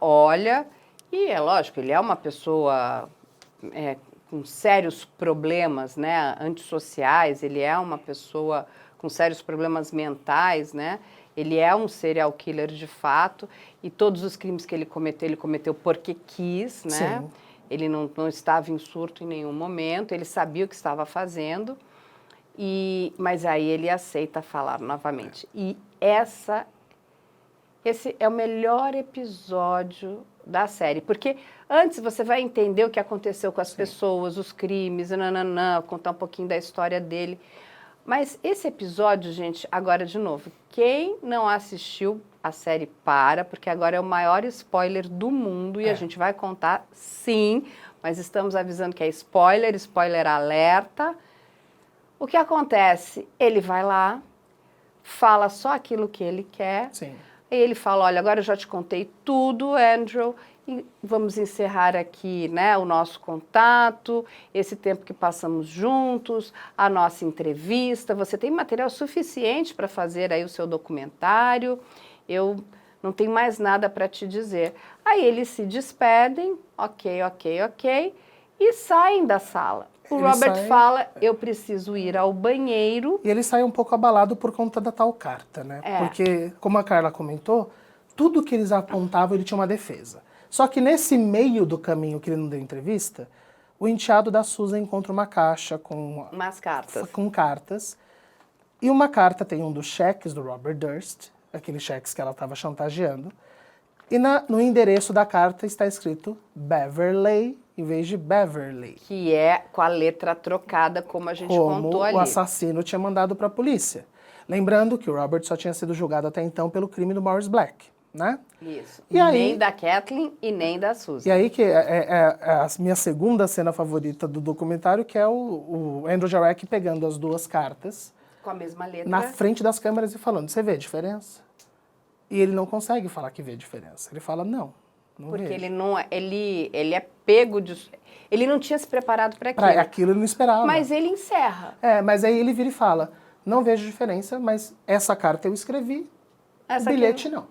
olha, e é lógico, ele é uma pessoa com sérios problemas, né, antissociais, ele é uma pessoa com sérios problemas mentais, né? Ele é um serial killer de fato e todos os crimes que ele cometeu porque quis, né? Sim. Ele não estava em surto em nenhum momento, ele sabia o que estava fazendo, mas aí ele aceita falar novamente. E esse é o melhor episódio da série, porque antes você vai entender o que aconteceu com as pessoas, os crimes, contar um pouquinho da história dele. Mas esse episódio, gente, agora de novo, quem não assistiu a série porque agora é o maior spoiler do mundo e a gente vai contar sim, mas estamos avisando que é spoiler alerta. O que acontece? Ele vai lá, fala só aquilo que ele quer. Sim. E ele fala, olha, agora eu já te contei tudo, Andrew, e vamos encerrar aqui, né, o nosso contato, esse tempo que passamos juntos, a nossa entrevista. Você tem material suficiente para fazer aí o seu documentário. Eu não tenho mais nada para te dizer. Aí eles se despedem, ok, e saem da sala. O Robert fala, eu preciso ir ao banheiro. E ele sai um pouco abalado por conta da tal carta, né? Porque, como a Carla comentou, tudo que eles apontavam, ele tinha uma defesa. Só que nesse meio do caminho que ele não deu entrevista, o enteado da Susan encontra uma caixa com... umas cartas. Com cartas. E uma carta tem um dos cheques do Robert Durst, aqueles cheques que ela estava chantageando. E no endereço da carta está escrito Beverly, em vez de Beverly. Que é com a letra trocada, como a gente contou ali. Como o assassino tinha mandado para a polícia. Lembrando que o Robert só tinha sido julgado até então pelo crime do Morris Black, né? Isso. E aí, nem da Kathleen e nem da Susan. E aí que é a minha segunda cena favorita do documentário, que é o Andrew Jarek pegando as duas cartas com a mesma letra. Na frente das câmeras e falando, você vê a diferença? E ele não consegue falar que vê a diferença. Ele fala, não porque vejo. ele não ele é pego de... Ele não tinha se preparado para aquilo. Para aquilo ele não esperava. Mas ele encerra. Mas aí ele vira e fala, não vejo diferença, mas essa carta eu escrevi, o bilhete não.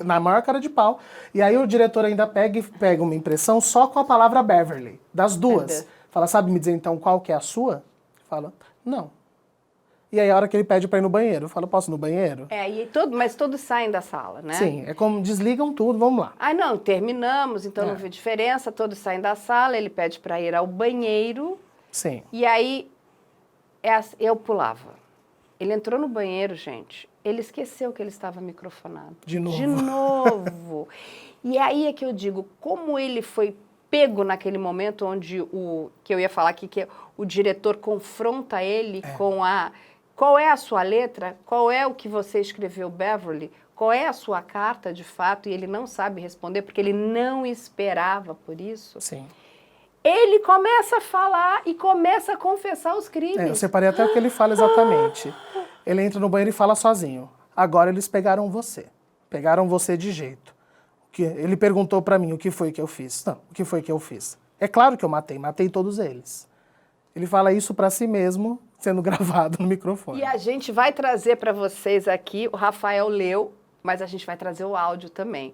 Na maior cara de pau. E aí o diretor ainda pega uma impressão só com a palavra Beverly, das duas. Fala, sabe me dizer então qual que é a sua? Fala, não. E aí a hora que ele pede para ir no banheiro, fala, posso ir no banheiro? Mas todos saem da sala, né? Sim, é como desligam tudo, vamos lá. Não, terminamos, então não vê diferença, todos saem da sala, ele pede para ir ao banheiro. Sim. E aí eu pulava. Ele entrou no banheiro, gente, ele esqueceu que ele estava microfonado. De novo. De novo. E aí é que eu digo, como ele foi pego naquele momento onde que eu ia falar aqui, que o diretor confronta ele com qual é a sua letra, qual é o que você escreveu, Beverly, qual é a sua carta de fato, e ele não sabe responder porque ele não esperava por isso. Sim. Ele começa a falar e começa a confessar os crimes. Eu separei até o que ele fala exatamente. Ele entra no banheiro e fala sozinho. Agora eles pegaram você. Pegaram você de jeito. Ele perguntou pra mim o que foi que eu fiz. Não, o que foi que eu fiz? É claro que eu matei todos eles. Ele fala isso pra si mesmo, sendo gravado no microfone. E a gente vai trazer pra vocês aqui, o Rafael leu, mas a gente vai trazer o áudio também.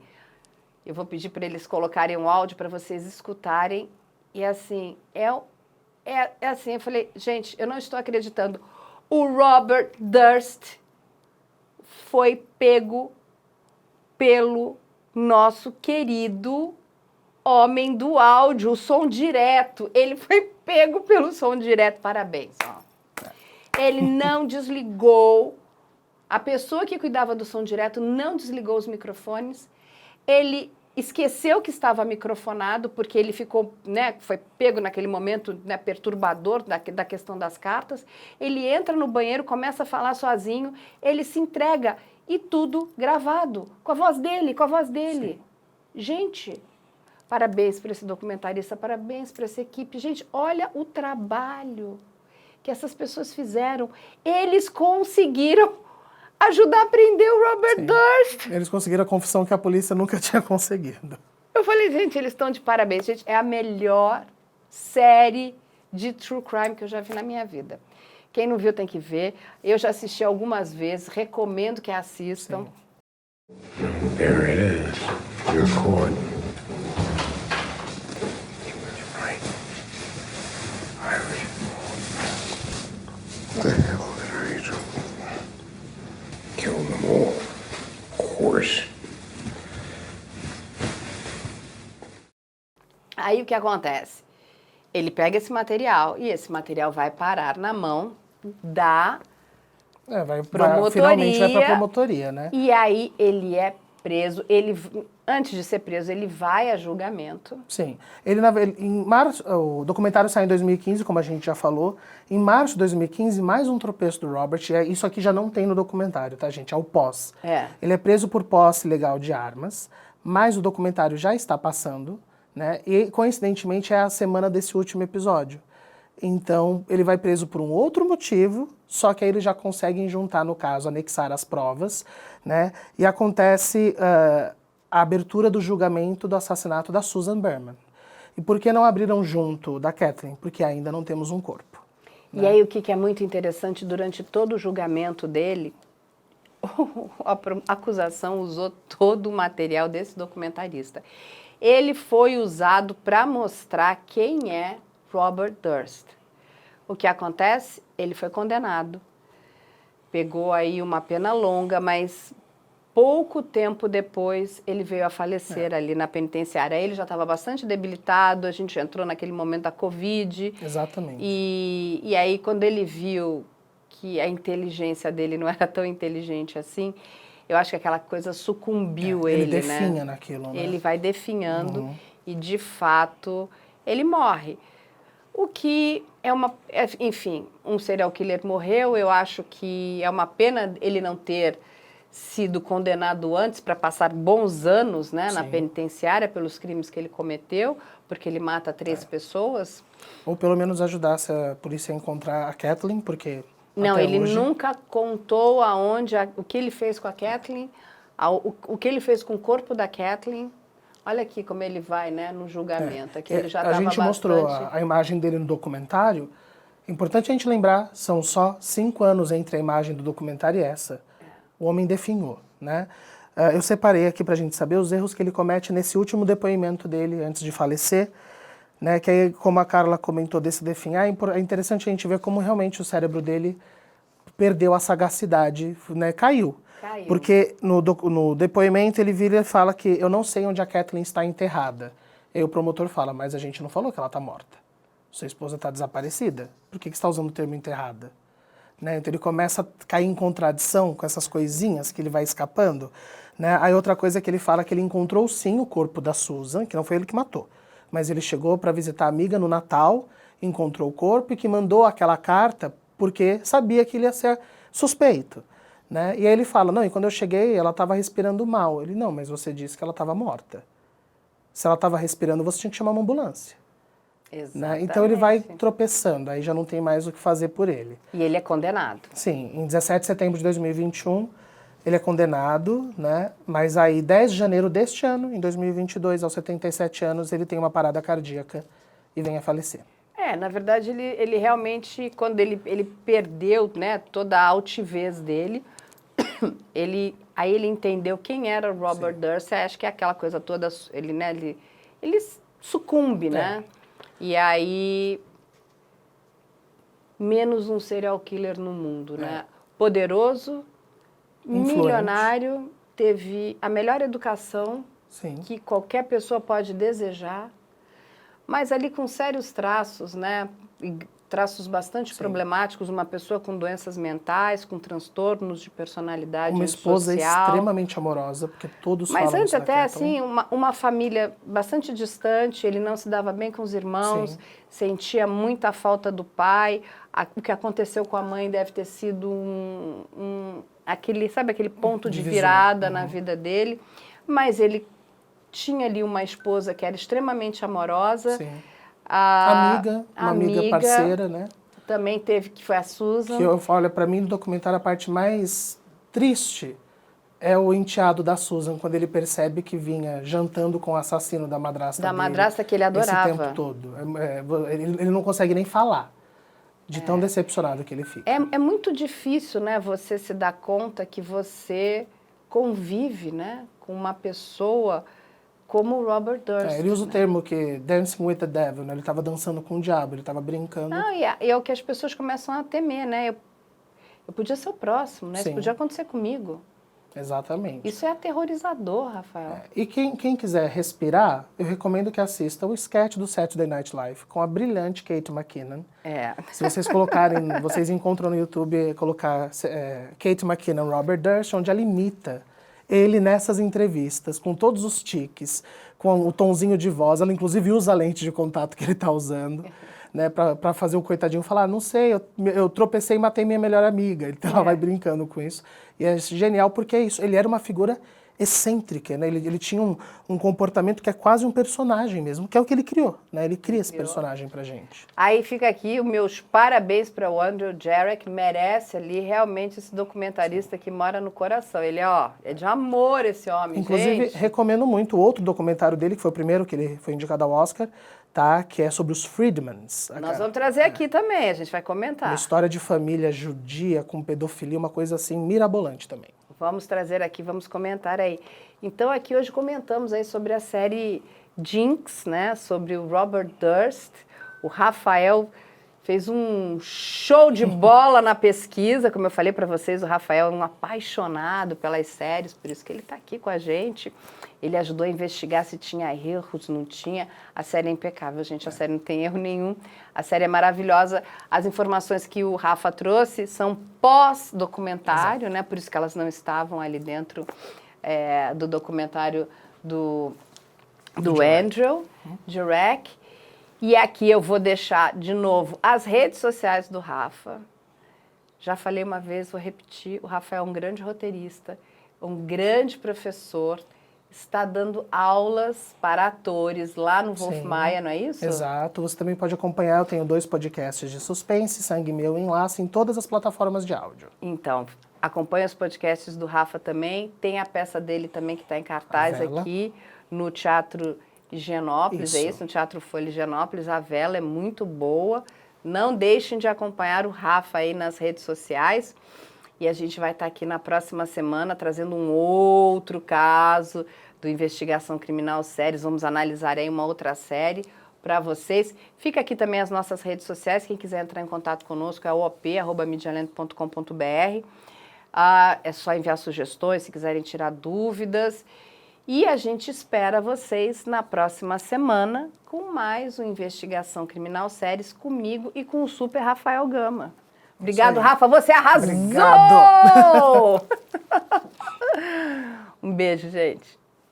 Eu vou pedir pra eles colocarem o áudio pra vocês escutarem. E assim, assim, eu falei, gente, eu não estou acreditando. O Robert Durst foi pego pelo nosso querido homem do áudio, o som direto. Ele foi pego pelo som direto. Parabéns. Ó. Ele não desligou. A pessoa que cuidava do som direto não desligou os microfones. Ele esqueceu que estava microfonado, porque ele ficou, né, foi pego naquele momento, né, perturbador da questão das cartas. Ele entra no banheiro, começa a falar sozinho, ele se entrega e tudo gravado, com a voz dele, Sim. Gente, parabéns para esse documentarista, parabéns para essa equipe. Gente, olha o trabalho que essas pessoas fizeram. Eles conseguiram ajudar a prender o Robert Sim. Durst. Eles conseguiram a confissão que a polícia nunca tinha conseguido. Eu falei, gente, eles estão de parabéns. Gente, é a melhor série de true crime que eu já vi na minha vida. Quem não viu tem que ver. Eu já assisti algumas vezes, recomendo que assistam. There it is. You're caught. Right. Irish. What the hell did I do? Kill them all. Of course. Aí o que acontece? Ele pega esse material e esse material vai parar na mão da Finalmente vai pra promotoria, né? E aí ele é preso. Antes de ser preso, ele vai a julgamento. Sim. Em março, o documentário sai em 2015, como a gente já falou. Em março de 2015, mais um tropeço do Robert. Isso aqui já não tem no documentário, tá, gente? É o pós. Ele é preso por posse ilegal de armas, mas o documentário já está passando, né? E, coincidentemente, é a semana desse último episódio. Então, ele vai preso por um outro motivo, só que aí eles já conseguem juntar, no caso, anexar as provas, né? E acontece a abertura do julgamento do assassinato da Susan Berman. E por que não abriram junto da Kathleen? Porque ainda não temos um corpo. E né? aí o que é muito interessante, durante todo o julgamento dele, a acusação usou todo o material desse documentarista. Ele foi usado para mostrar quem é Robert Durst. O que acontece? Ele foi condenado. Pegou aí uma pena longa, mas pouco tempo depois ele veio a falecer ali na penitenciária. Ele já estava bastante debilitado, a gente entrou naquele momento da Covid. Exatamente. E aí quando ele viu que a inteligência dele não era tão inteligente assim, eu acho que aquela coisa sucumbiu ele, né? Ele definha naquilo, né? Ele vai definhando e, de fato, ele morre. O que é enfim, um serial killer morreu, eu acho que é uma pena ele não ter sido condenado antes para passar bons anos, né, na penitenciária pelos crimes que ele cometeu, porque ele mata 3 pessoas. Ou pelo menos ajudasse a polícia a encontrar a Kathleen, porque não, até ele hoje... nunca contou o que ele fez com a Kathleen, o que ele fez com o corpo da Kathleen. Olha aqui como ele vai, né, no julgamento. Aqui ele já a gente bastante... mostrou a imagem dele no documentário. Importante a gente lembrar, são só 5 anos entre a imagem do documentário e essa. O homem definhou, né? Eu separei aqui pra gente saber os erros que ele comete nesse último depoimento dele antes de falecer, né? Que aí, como a Carla comentou desse definhar, é interessante a gente ver como realmente o cérebro dele perdeu a sagacidade, né? Caiu. Porque no depoimento ele vira e fala que eu não sei onde a Kathleen está enterrada. E aí o promotor fala, mas a gente não falou que ela está morta. Sua esposa está desaparecida. Por que você está usando o termo enterrada? Né? Então ele começa a cair em contradição com essas coisinhas que ele vai escapando. Né? Aí outra coisa é que ele fala que ele encontrou sim o corpo da Susan, que não foi ele que matou. Mas ele chegou para visitar a amiga no Natal, encontrou o corpo e que mandou aquela carta porque sabia que ele ia ser suspeito. Né? E aí ele fala, não, e quando eu cheguei ela estava respirando mal. Ele, não, mas você disse que ela estava morta. Se ela estava respirando, você tinha que chamar uma ambulância. Né? Então ele vai tropeçando, aí já não tem mais o que fazer por ele. E ele é condenado. Sim, em 17 de setembro de 2021, ele é condenado, né? Mas aí 10 de janeiro deste ano, em 2022, aos 77 anos, ele tem uma parada cardíaca e vem a falecer. Na verdade, ele realmente, quando ele perdeu, né, toda a altivez dele, aí ele entendeu quem era o Robert Durst. Acho que é aquela coisa toda, ele sucumbe, né? E aí, menos um serial killer no mundo, né? Poderoso, influente, milionário, teve a melhor educação que qualquer pessoa pode desejar, mas ali com sérios traços, né? Traços bastante problemáticos, uma pessoa com doenças mentais, com transtornos de personalidade uma esposa social. Extremamente amorosa, porque todos falam Mas antes isso até, assim, uma família bastante distante, ele não se dava bem com os irmãos, sentia muita falta do pai. O que aconteceu com a mãe deve ter sido aquele ponto de virada na vida dele. Mas ele tinha ali uma esposa que era extremamente amorosa. Uma amiga parceira, né? Também teve, que foi a Susan. Que olha, para mim no documentário a parte mais triste é o enteado da Susan, quando ele percebe que vinha jantando com o assassino da madrasta dele. Da madrasta que ele adorava. Esse tempo todo. Ele não consegue nem falar, de tão decepcionado que ele fica. É muito difícil, né, você se dar conta que você convive, né, com uma pessoa como o Robert Durst. Ele usa o né? termo que Dancing with the Devil, né? Ele estava dançando com o diabo, ele estava brincando. Não, e é o que as pessoas começam a temer, né? Eu podia ser o próximo, né? Isso Sim. podia acontecer comigo. Exatamente. Isso é aterrorizador, Rafael. E quem quiser respirar, eu recomendo que assista o sketch do Saturday Night Live com a brilhante Kate McKinnon. Se vocês colocarem, vocês encontram no YouTube, colocar Kate McKinnon, Robert Durst, onde ela imita ele nessas entrevistas, com todos os tiques, com o tonzinho de voz. Ela inclusive usa a lente de contato que ele está usando. Né, para fazer o coitadinho falar, não sei, eu tropecei e matei minha melhor amiga. Então ela vai brincando com isso. E é genial porque é isso, ele era uma figura excêntrica, né? Ele tinha um comportamento que é quase um personagem mesmo, que é o que ele criou, né? Ele cria esse personagem pra gente. Aí fica aqui os meus parabéns para o Andrew Jarek, merece ali realmente esse documentarista que mora no coração. Ele é de amor esse homem, inclusive, gente. recomendo muito o outro documentário dele, que foi o primeiro que ele foi indicado ao Oscar, tá? Que é sobre os Friedmans. Nós vamos trazer aqui também, a gente vai comentar. Uma história de família judia com pedofilia, uma coisa assim mirabolante também. Vamos trazer aqui, vamos comentar aí. Então aqui hoje comentamos aí sobre a série Jinx, né? Sobre o Robert Durst. O Rafael fez um show de bola na pesquisa, como eu falei para vocês, o Rafael é um apaixonado pelas séries, por isso que ele está aqui com a gente. Ele ajudou a investigar se tinha erros, não tinha. A série é impecável, gente, a série não tem erro nenhum. A série é maravilhosa. As informações que o Rafa trouxe são pós-documentário, né? Por isso que elas não estavam ali dentro do documentário do Andrew Jarek. E aqui eu vou deixar, de novo, as redes sociais do Rafa. Já falei uma vez, vou repetir, o Rafa é um grande roteirista, um grande professor, está dando aulas para atores lá no Wolf Maia, não é isso? Exato, você também pode acompanhar, eu tenho 2 podcasts de suspense, Sangue Meu e Enlace, em todas as plataformas de áudio. Então, acompanha os podcasts do Rafa também, tem a peça dele também que está em cartaz aqui no Teatro Higienópolis, é isso? No Teatro Folha Higienópolis, a vela é muito boa. Não deixem de acompanhar o Rafa aí nas redes sociais. E a gente vai estar aqui na próxima semana trazendo um outro caso do Investigação Criminal Séries. Vamos analisar aí uma outra série para vocês. Fica aqui também as nossas redes sociais. Quem quiser entrar em contato conosco é op@medialento.com.br. É só enviar sugestões, se quiserem tirar dúvidas. E a gente espera vocês na próxima semana com mais uma Investigação Criminal Séries comigo e com o Super Rafael Gama. Obrigado, Rafa, você arrasou! Obrigado! Um beijo, gente.